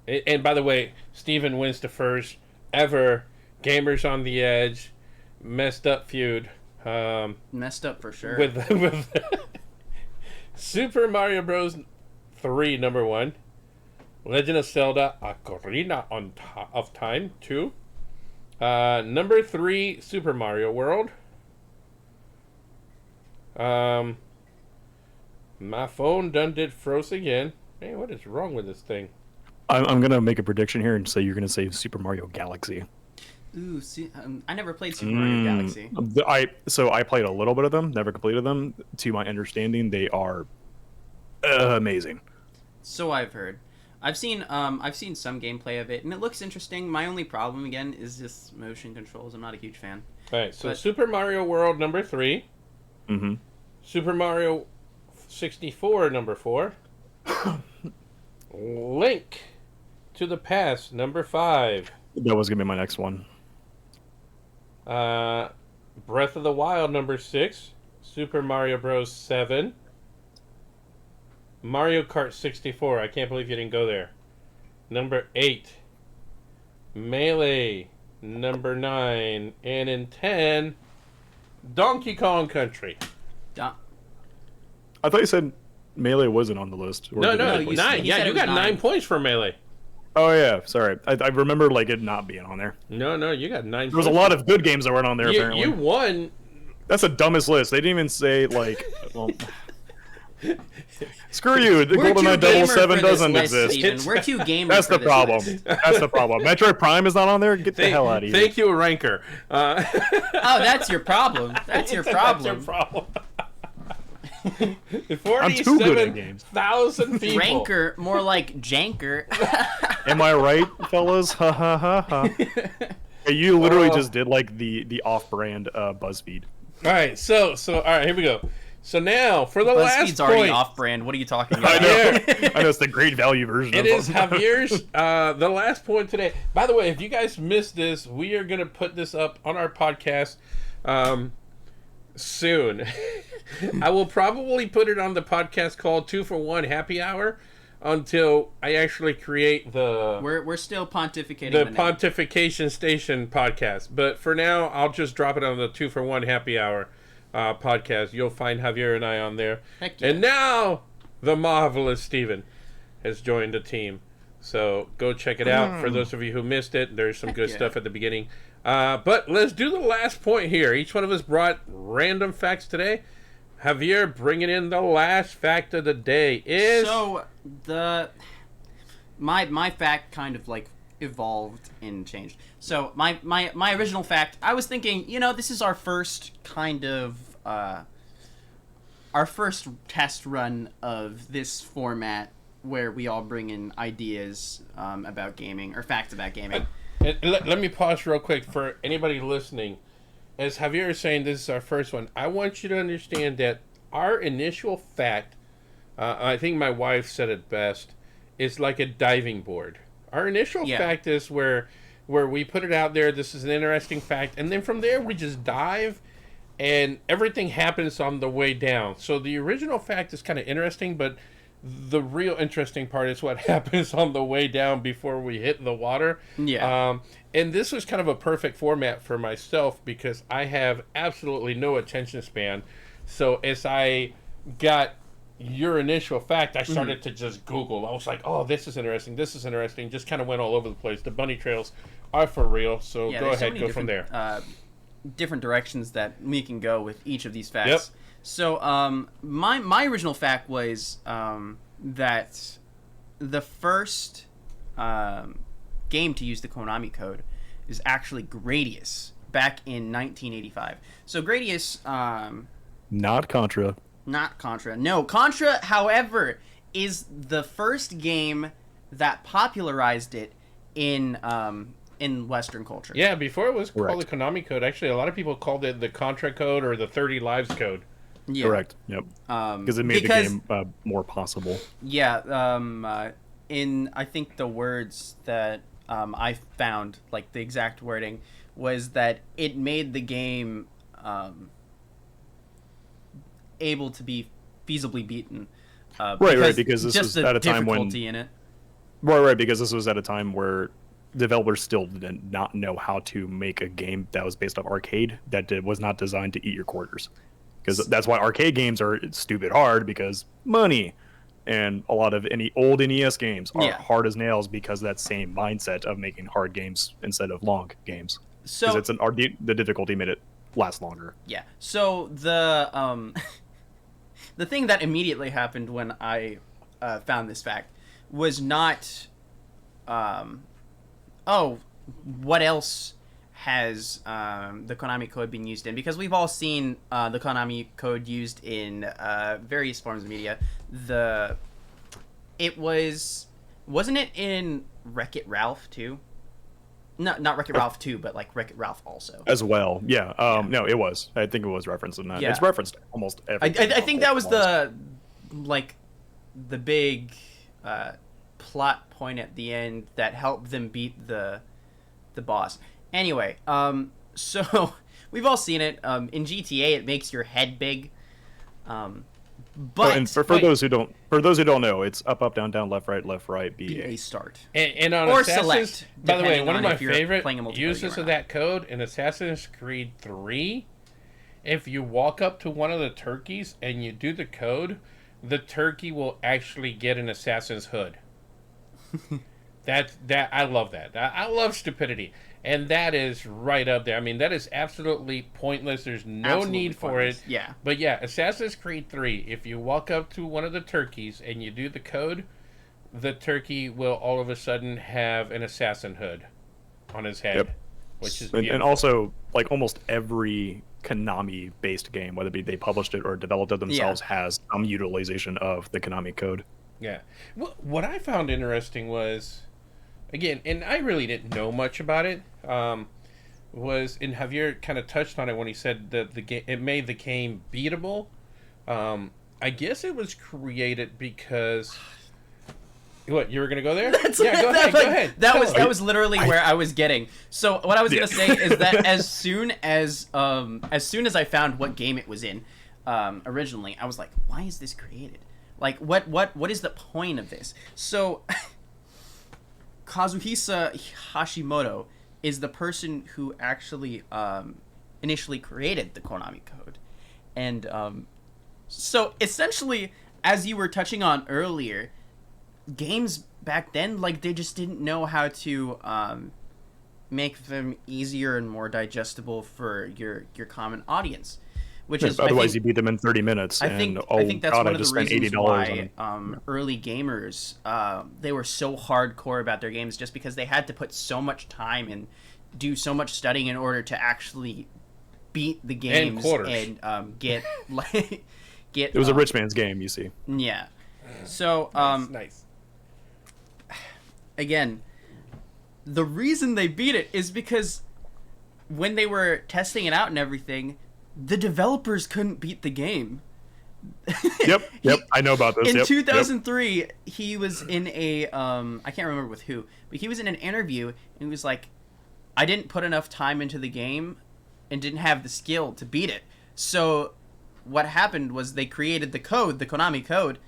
and by the way, Steven wins the first ever Gamers on the Edge messed up feud. Messed up for sure. With Super Mario Bros. 3, number 1. Legend of Zelda: Ocarina of Time 2. Number 3, Super Mario World. My phone did froze again. Hey, what is wrong with this thing? I'm gonna make a prediction here and say you're gonna say Super Mario Galaxy. Ooh, I never played Super Mario Galaxy. I played a little bit of them, never completed them. To my understanding, they are amazing. So I've heard. I've seen some gameplay of it, and it looks interesting. My only problem again is just motion controls. I'm not a huge fan. All right, so Super Mario World number 3. Mm-hmm. Super Mario 64 number 4. Link to the Past number 5. That was gonna be my next one. Breath of the Wild number 6. Super Mario Bros. 7. Mario Kart 64. I can't believe you didn't go there. Number 8. Melee number 9. And in 10, Donkey Kong Country. I thought you said Melee wasn't on the list. No, you 9. said Yeah, it you was got 9 9 points for Melee. Oh yeah, sorry. I remember like it not being on there. No, you got 9 There was points. a lot of good games that weren't on there. Apparently, You won. That's the dumbest list. They didn't even say like. Well, screw you. The We're too GoldenEye gamer 007 for this doesn't list, exist. Steven. We're too gamer. That's for the this problem. list. That's the problem. Metroid Prime is not on there. Get the hell out of here. Thank you, Ranker. Oh, that's your problem. That's your problem. That's your problem. I'm too good at games. 47,000 people. Ranker, more like janker. Am I right, fellas? Ha ha ha ha. Hey, you literally just did like the off-brand BuzzFeed. All right, so all right, here we go. So now for the last BuzzFeed's already point. off-brand. What are you talking about? I know. I know it's the great value version. It of is Javier's the last point today. By the way, if you guys missed this, we are gonna put this up on our podcast soon. I will probably put it on the podcast called 2-for-1 Happy Hour until I actually create the We're still pontificating the name. Pontification Station podcast. But for now, I'll just drop it on the 2-for-1 Happy Hour podcast. You'll find Javier and I on there. Heck yeah. And now the marvelous Steven has joined the team. So go check it out. For those of you who missed it, there's some good stuff at the beginning. But let's do the last point here. Each one of us brought random facts today. Javier, bringing in the last fact of the day is... So, my fact kind of, like, evolved and changed. So, my original fact, I was thinking, this is our first kind of, our first test run of this format where we all bring in ideas about gaming, or facts about gaming. Let me pause real quick for anybody listening. As Javier is saying, this is our first one. I want you to understand that our initial fact, I think my wife said it best, is like a diving board. Our initial fact is where we put it out there. This is an interesting fact, and then from there we just dive, and everything happens on the way down. So the original fact is kind of interesting, but the real interesting part is what happens on the way down before we hit the water. Yeah. And this was kind of a perfect format for myself because I have absolutely no attention span. So as I got your initial fact, I started to just Google. I was like, oh, this is interesting. This is interesting. Just kind of went all over the place. The bunny trails are for real. So go ahead, go from there. Different directions that we can go with each of these facts. Yep. So my original fact was that the first game to use the Konami code is actually Gradius back in 1985. So Gradius, Not Contra. not Contra. No, Contra, however, is the first game that popularized it in Western culture. Yeah, before it was called the Correct. Konami code, actually a lot of people called it the Contra code or the 30 Lives code. Yeah. Correct. Yep. Because it made the game more possible. Yeah, in I think the words that I found, like the exact wording, was that it made the game able to be feasibly beaten. Right, because this just was the at a time when... difficulty in it. Right, because this was at a time where developers still did not know how to make a game that was based off arcade, that was not designed to eat your quarters. Because that's why arcade games are stupid hard, because money. And a lot of any old NES games are hard as nails because of that same mindset of making hard games instead of long games. So Because the difficulty made it last longer. yeah. So the the thing that immediately happened when I found this fact was not what else has the Konami code been used in? Because we've all seen the Konami code used in various forms of media. Wasn't it in Wreck-It Ralph too? No, not Wreck-It Ralph 2, but like Wreck-It Ralph also. As well, yeah. No, it was. I think it was referenced in that. Yeah. It's referenced almost every. I think that was the big plot point at the end that helped them beat the boss. Anyway, so we've all seen it. In GTA, it makes your head big. But and for those who don't know, it's up, down, left, right, B, a start. And on Or Assassin's, select, by the way, depending one of on my if you're favorite playing a multiplayer uses game or of not. that code in Assassin's Creed 3, if you walk up to one of the turkeys and you do the code, the turkey will actually get an assassin's hood. I love that. I love stupidity. And that is right up there. I mean, that is absolutely pointless. There's no Absolutely need for pointless. it. Yeah. But yeah, Assassin's Creed 3, if you walk up to one of the turkeys and you do the code, the turkey will all of a sudden have an assassin hood on his head. Yep. Which is and also, like almost every Konami-based game, whether it be they published it or developed it themselves, has some utilization of the Konami code. Yeah. What I found interesting was, again, and I really didn't know much about it, was, and Javier kind of touched on it when he said that the game, it made the game beatable. I guess it was created because... What, you were gonna go there? Yeah, go ahead. That was literally where I was getting. So what I was gonna say is that as soon as I found what game it was in, originally, I was like, why is this created? Like, what is the point of this? So Kazuhisa Hashimoto is the person who actually initially created the Konami code, and so essentially, as you were touching on earlier, games back then, like, they just didn't know how to make them easier and more digestible for your common audience, which is otherwise you beat them in 30 minutes. I think that's one of the reasons why early gamers they were so hardcore about their games, just because they had to put so much time and do so much studying in order to actually beat the games and get like get. It was a rich man's game, you see. Yeah. So nice. Again, the reason they beat it is because when they were testing it out and everything, the developers couldn't beat the game. Yep, I know about this. In 2003, he was in a I can't remember with who, but he was in an interview and he was like, I didn't put enough time into the game and didn't have the skill to beat it. So what happened was they created the code, the Konami code,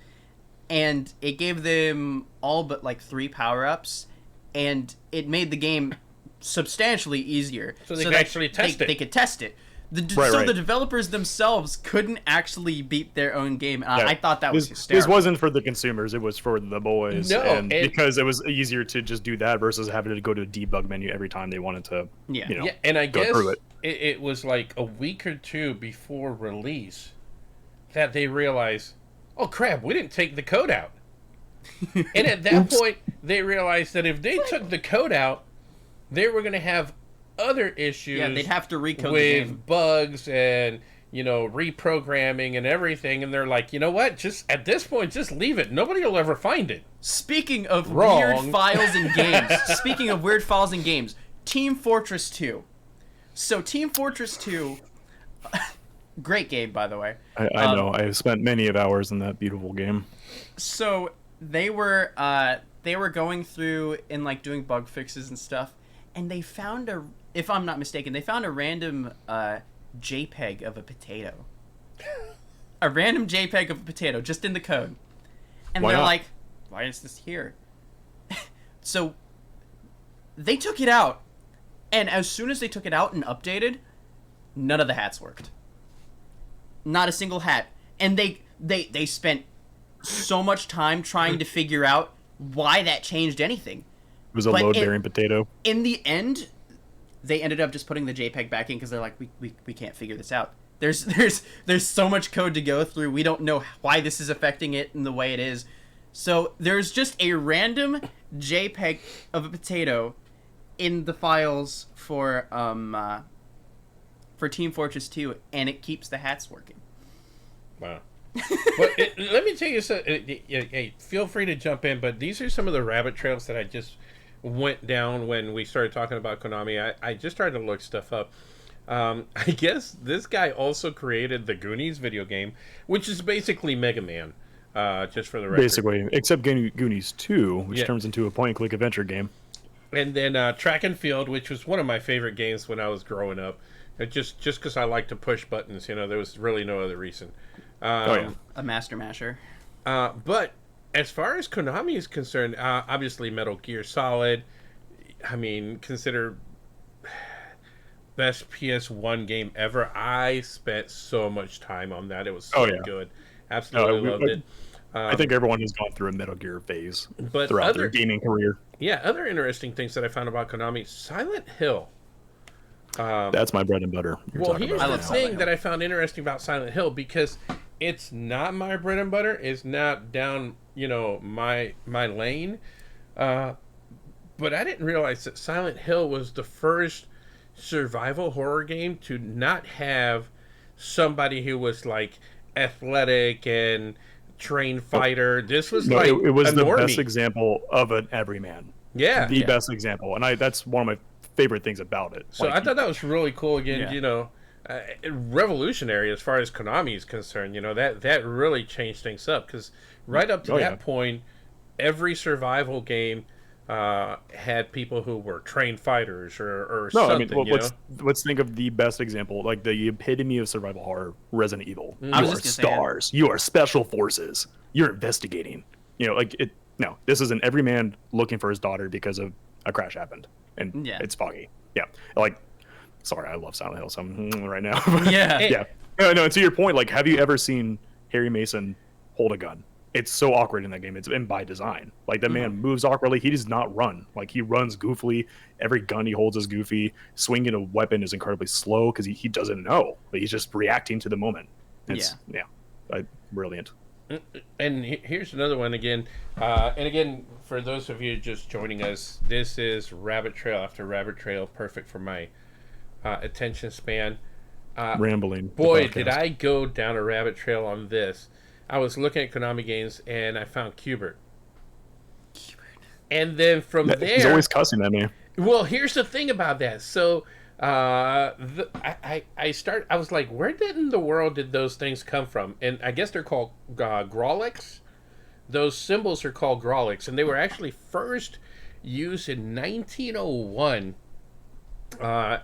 and it gave them all but like 3 power-ups, and it made the game substantially easier. So they could actually test it. They could test it. The developers themselves couldn't actually beat their own game. I thought that was hysterical. This wasn't for the consumers. It was for the boys. Because it was easier to just do that versus having to go to a debug menu every time they wanted to, and I guess through it. It was like a week or two before release that they realized, oh crap, we didn't take the code out. And at that point, they realized that if they took the code out, they were going to have other issues. Yeah, they'd have to recode with the game. Bugs and reprogramming and everything. And they're like, you know what? Just at this point, just leave it. Nobody will ever find it. Speaking of weird files in games, Team Fortress 2. So Team Fortress 2, great game, by the way. I know. I've spent many of hours in that beautiful game. So they were going through and like doing bug fixes and stuff, and they found if I'm not mistaken, they found a random JPEG of a potato. A random JPEG of a potato just in the code. And they're like, why is this here? So they took it out. And as soon as they took it out and updated, none of the hats worked. Not a single hat. And they spent so much time trying to figure out why that changed anything. It was a load-bearing potato. In the end, they ended up just putting the JPEG back in because they're like, we can't figure this out. There's so much code to go through. We don't know why this is affecting it in the way it is. So there's just a random JPEG of a potato in the files for Team Fortress 2, and it keeps the hats working. Wow. But let me tell you something. Hey, feel free to jump in, but these are some of the rabbit trails that I just went down when we started talking about Konami. I just started to look stuff up. I guess this guy also created the Goonies video game, which is basically Mega Man, just for the record. Basically, except Goonies 2, which turns into a point-and-click adventure game. And then Track and Field, which was one of my favorite games when I was growing up. Just because I like to push buttons, there was really no other reason. A Master Masher. But as far as Konami is concerned, obviously Metal Gear Solid, I mean, considered best PS1 game ever. I spent so much time on that. It was so good. Absolutely loved it. I think everyone has gone through a Metal Gear phase but throughout their gaming career. Yeah, other interesting things that I found about Konami, Silent Hill. That's my bread and butter. Well, here's the thing that I found interesting about Silent Hill, because it's not my bread and butter. It's not down, my lane. But I didn't realize that Silent Hill was the first survival horror game to not have somebody who was like athletic and trained fighter. This was No, like it was a the normie. best example of an everyman. Yeah. The best example, and that's one of my favorite things about it. So I thought that was really cool. Again, Yeah. you know, revolutionary as far as Konami is concerned. You know, that really changed things up because right up to that point, every survival game had people who were trained fighters or no, something. I mean, let's think of the best example, like the epitome of survival horror, Resident Evil. I You was are just gonna say it. stars. You are special forces. You're investigating. You know, like it. No, this is an everyman looking for his daughter because of a crash happened, and Yeah. it's foggy. Yeah, like, sorry, I love Silent Hill, so I'm right now. Yeah. yeah. No, to your point, like, have you ever seen Harry Mason hold a gun? It's so awkward in that game. It's been by design. Like, that man moves awkwardly. He does not run. Like, he runs goofily. Every gun he holds is goofy. Swinging a weapon is incredibly slow because he doesn't know. Like, he's just reacting to the moment. It's, brilliant. And here's another one again. And again, for those of you just joining us, this is Rabbit Trail after Rabbit Trail, perfect for my attention span. Rambling. Boy, did I go down a rabbit trail on this. I was looking at Konami games and I found Qbert. And then from there, he's always cussing at me. well, here's the thing about that. So I was like, where in the world did those things come from? And I guess they're called Grawlix. Those symbols are called Grawlix, and they were actually first used in 1901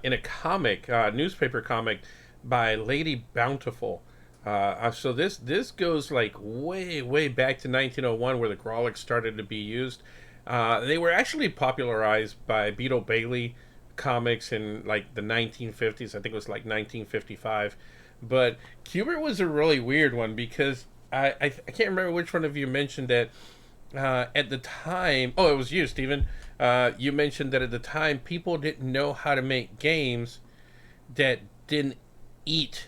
in a comic, newspaper comic by Lady Bountiful. So this goes like way back to 1901, where the Grawlix started to be used. They were actually popularized by Beetle Bailey comics in like the 1950s. I think it was like 1955. But Qbert was a really weird one because I can't remember which one of you mentioned that at the time. Oh, it was you, Steven. You mentioned that at the time people didn't know how to make games that didn't eat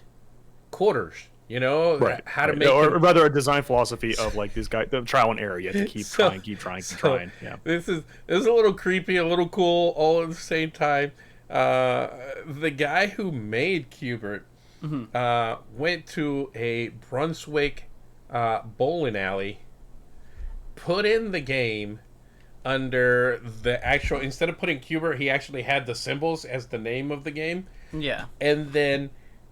quarters. You know, how to make or rather a design philosophy of like this guy, the trial and error. You have to keep trying. Yeah. This is a little creepy, a little cool, all at the same time. The guy who made Qbert went to a Brunswick bowling alley, put in the game under the actual, instead of putting Qbert, he actually had the symbols as the name of the game. Yeah. And then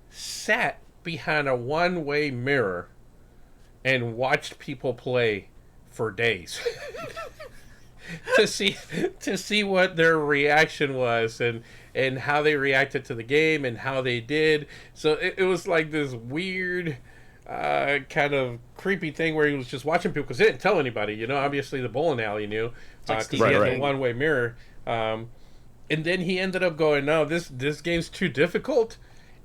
sat behind a one-way mirror and watched people play for days to see what their reaction was and how they reacted to the game and how they did. So it was like this weird kind of creepy thing where he was just watching people because he didn't tell anybody. You know, obviously the bowling alley knew because he had the one-way mirror. And then he ended up going, no, this game's too difficult.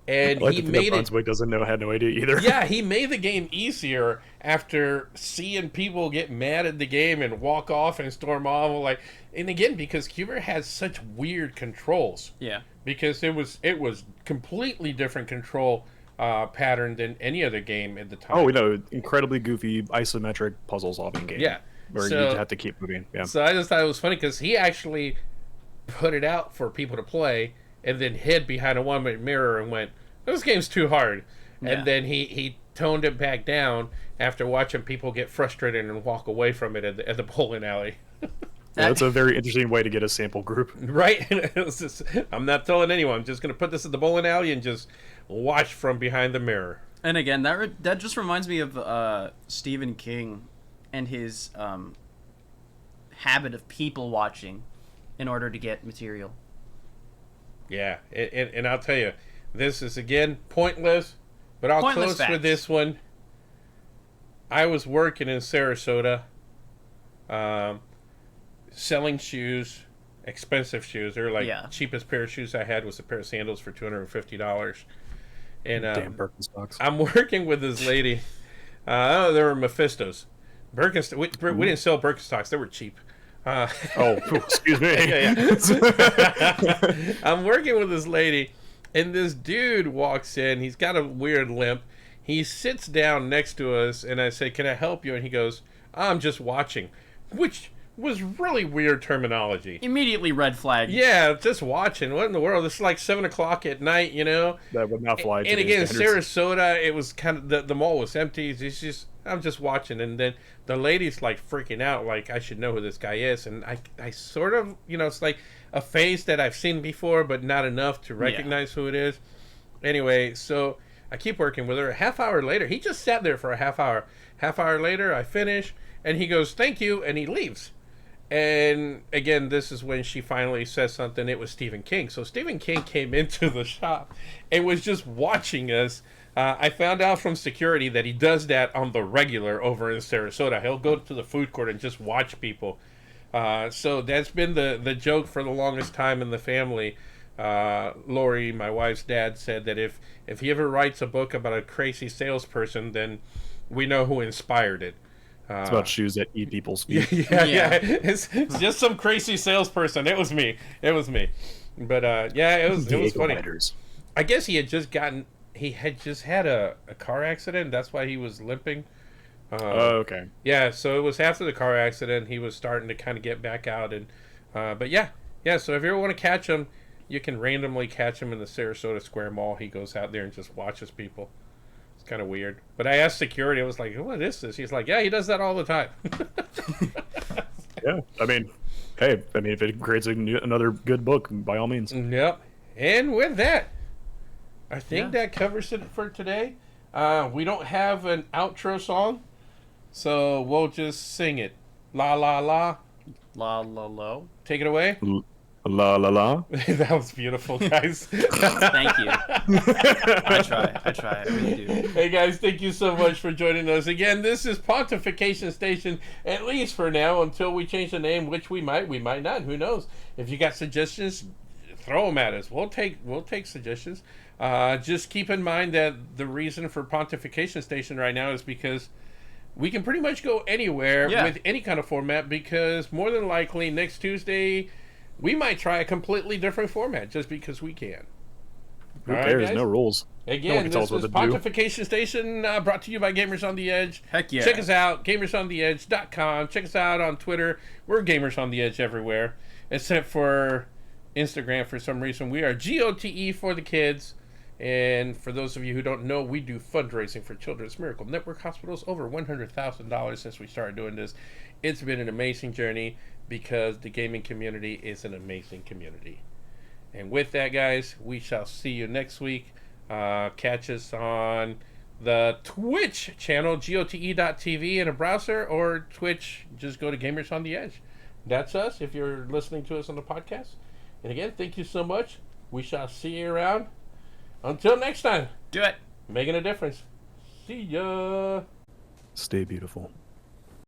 And he made it. Brunswick doesn't know, had no idea either. Yeah, he made the game easier after seeing people get mad at the game and walk off and storm off. Like, and again, because Qbert has such weird controls. Yeah. Because it was completely different control pattern than any other game at the time. Oh, we know, incredibly goofy isometric puzzle solving game. Yeah. Where you have to keep moving. Yeah. So I just thought it was funny because he actually put it out for people to play and then hid behind a one-way mirror and went, this game's too hard. Yeah. And then he toned it back down after watching people get frustrated and walk away from it at the bowling alley. That's a very interesting way to get a sample group. Right? It was just, I'm not telling anyone. I'm just going to put this at the bowling alley and just watch from behind the mirror. And again, that just reminds me of Stephen King and his habit of people watching in order to get material. Yeah, and I'll tell you, this is, again, pointless, but I'll Pointless close facts. with this one. I was working in Sarasota, selling shoes, expensive shoes. They're like, cheapest pair of shoes I had was a pair of sandals for $250. And Damn Birkenstocks. I'm working with this lady. They were Mephistos. Birkenstock. We didn't sell Birkenstocks. They were cheap. Excuse me. I'm working with this lady, and this dude walks in. He's got a weird limp. He sits down next to us, and I say, "Can I help you?" And he goes, "I'm just watching." Which was really weird terminology. Immediately red flag. Yeah, just watching. What in the world? It's like 7 o'clock at night, you know? That would not fly. And again, Sarasota, it was kind of, the mall was empty. It's just, I'm just watching. And then the lady's like freaking out, like, I should know who this guy is. And I sort of, you know, it's like a face that I've seen before, but not enough to recognize who it is. Anyway, so I keep working with her. A half hour later, he just sat there for a half hour. Half hour later, I finish, and he goes, thank you, and he leaves. And again, this is when she finally says something. It was Stephen King. So Stephen King came into the shop and was just watching us. I found out from security that he does that on the regular over in Sarasota. He'll go to the food court and just watch people. So that's been the joke for the longest time in the family. Lori, my wife's dad, said that if he ever writes a book about a crazy salesperson, then we know who inspired it. It's about shoes that eat people's feet. Yeah. It's just some crazy salesperson. It was me. But it was funny. I guess he had just had a car accident. That's why he was limping. Okay. Yeah, so it was after the car accident. He was starting to kind of get back out, and but yeah. So if you ever want to catch him, you can randomly catch him in the Sarasota Square Mall. He goes out there and just watches people. It's kind of weird. But I asked security. I was like, "What is this?" He's like, "Yeah, he does that all the time." Yeah, I mean, hey, if it creates another good book, by all means. Yep. And with that, I think that covers it for today. We don't have an outro song, so we'll just sing it. La la la. La la lo. Take it away. La la la. That was beautiful, guys. Thank you. I try. I really do. Hey guys, thank you so much for joining us again. This is Pontification Station, at least for now, until we change the name, which we might not. Who knows? If you got suggestions, throw them at us. We'll take suggestions. Just keep in mind that the reason for Pontification Station right now is because we can pretty much go anywhere with any kind of format, because more than likely next Tuesday we might try a completely different format just because we can. Who cares? No rules. Again, this is Pontification Station, brought to you by Gamers on the Edge. Heck yeah. Check us out, gamersontheedge.com. Check us out on Twitter. We're Gamers on the Edge everywhere, except for Instagram. For some reason, we are GOTE for the kids. And for those of you who don't know, we do fundraising for Children's Miracle Network Hospitals. Over $100,000 since we started doing this. It's been an amazing journey because the gaming community is an amazing community. And with that, guys, we shall see you next week. Catch us on the Twitch channel, gote.tv in a browser, or Twitch, just go to Gamers on the Edge. That's us if you're listening to us on the podcast. And again, thank you so much. We shall see you around. Until next time. Do it. Making a difference. See ya. Stay beautiful.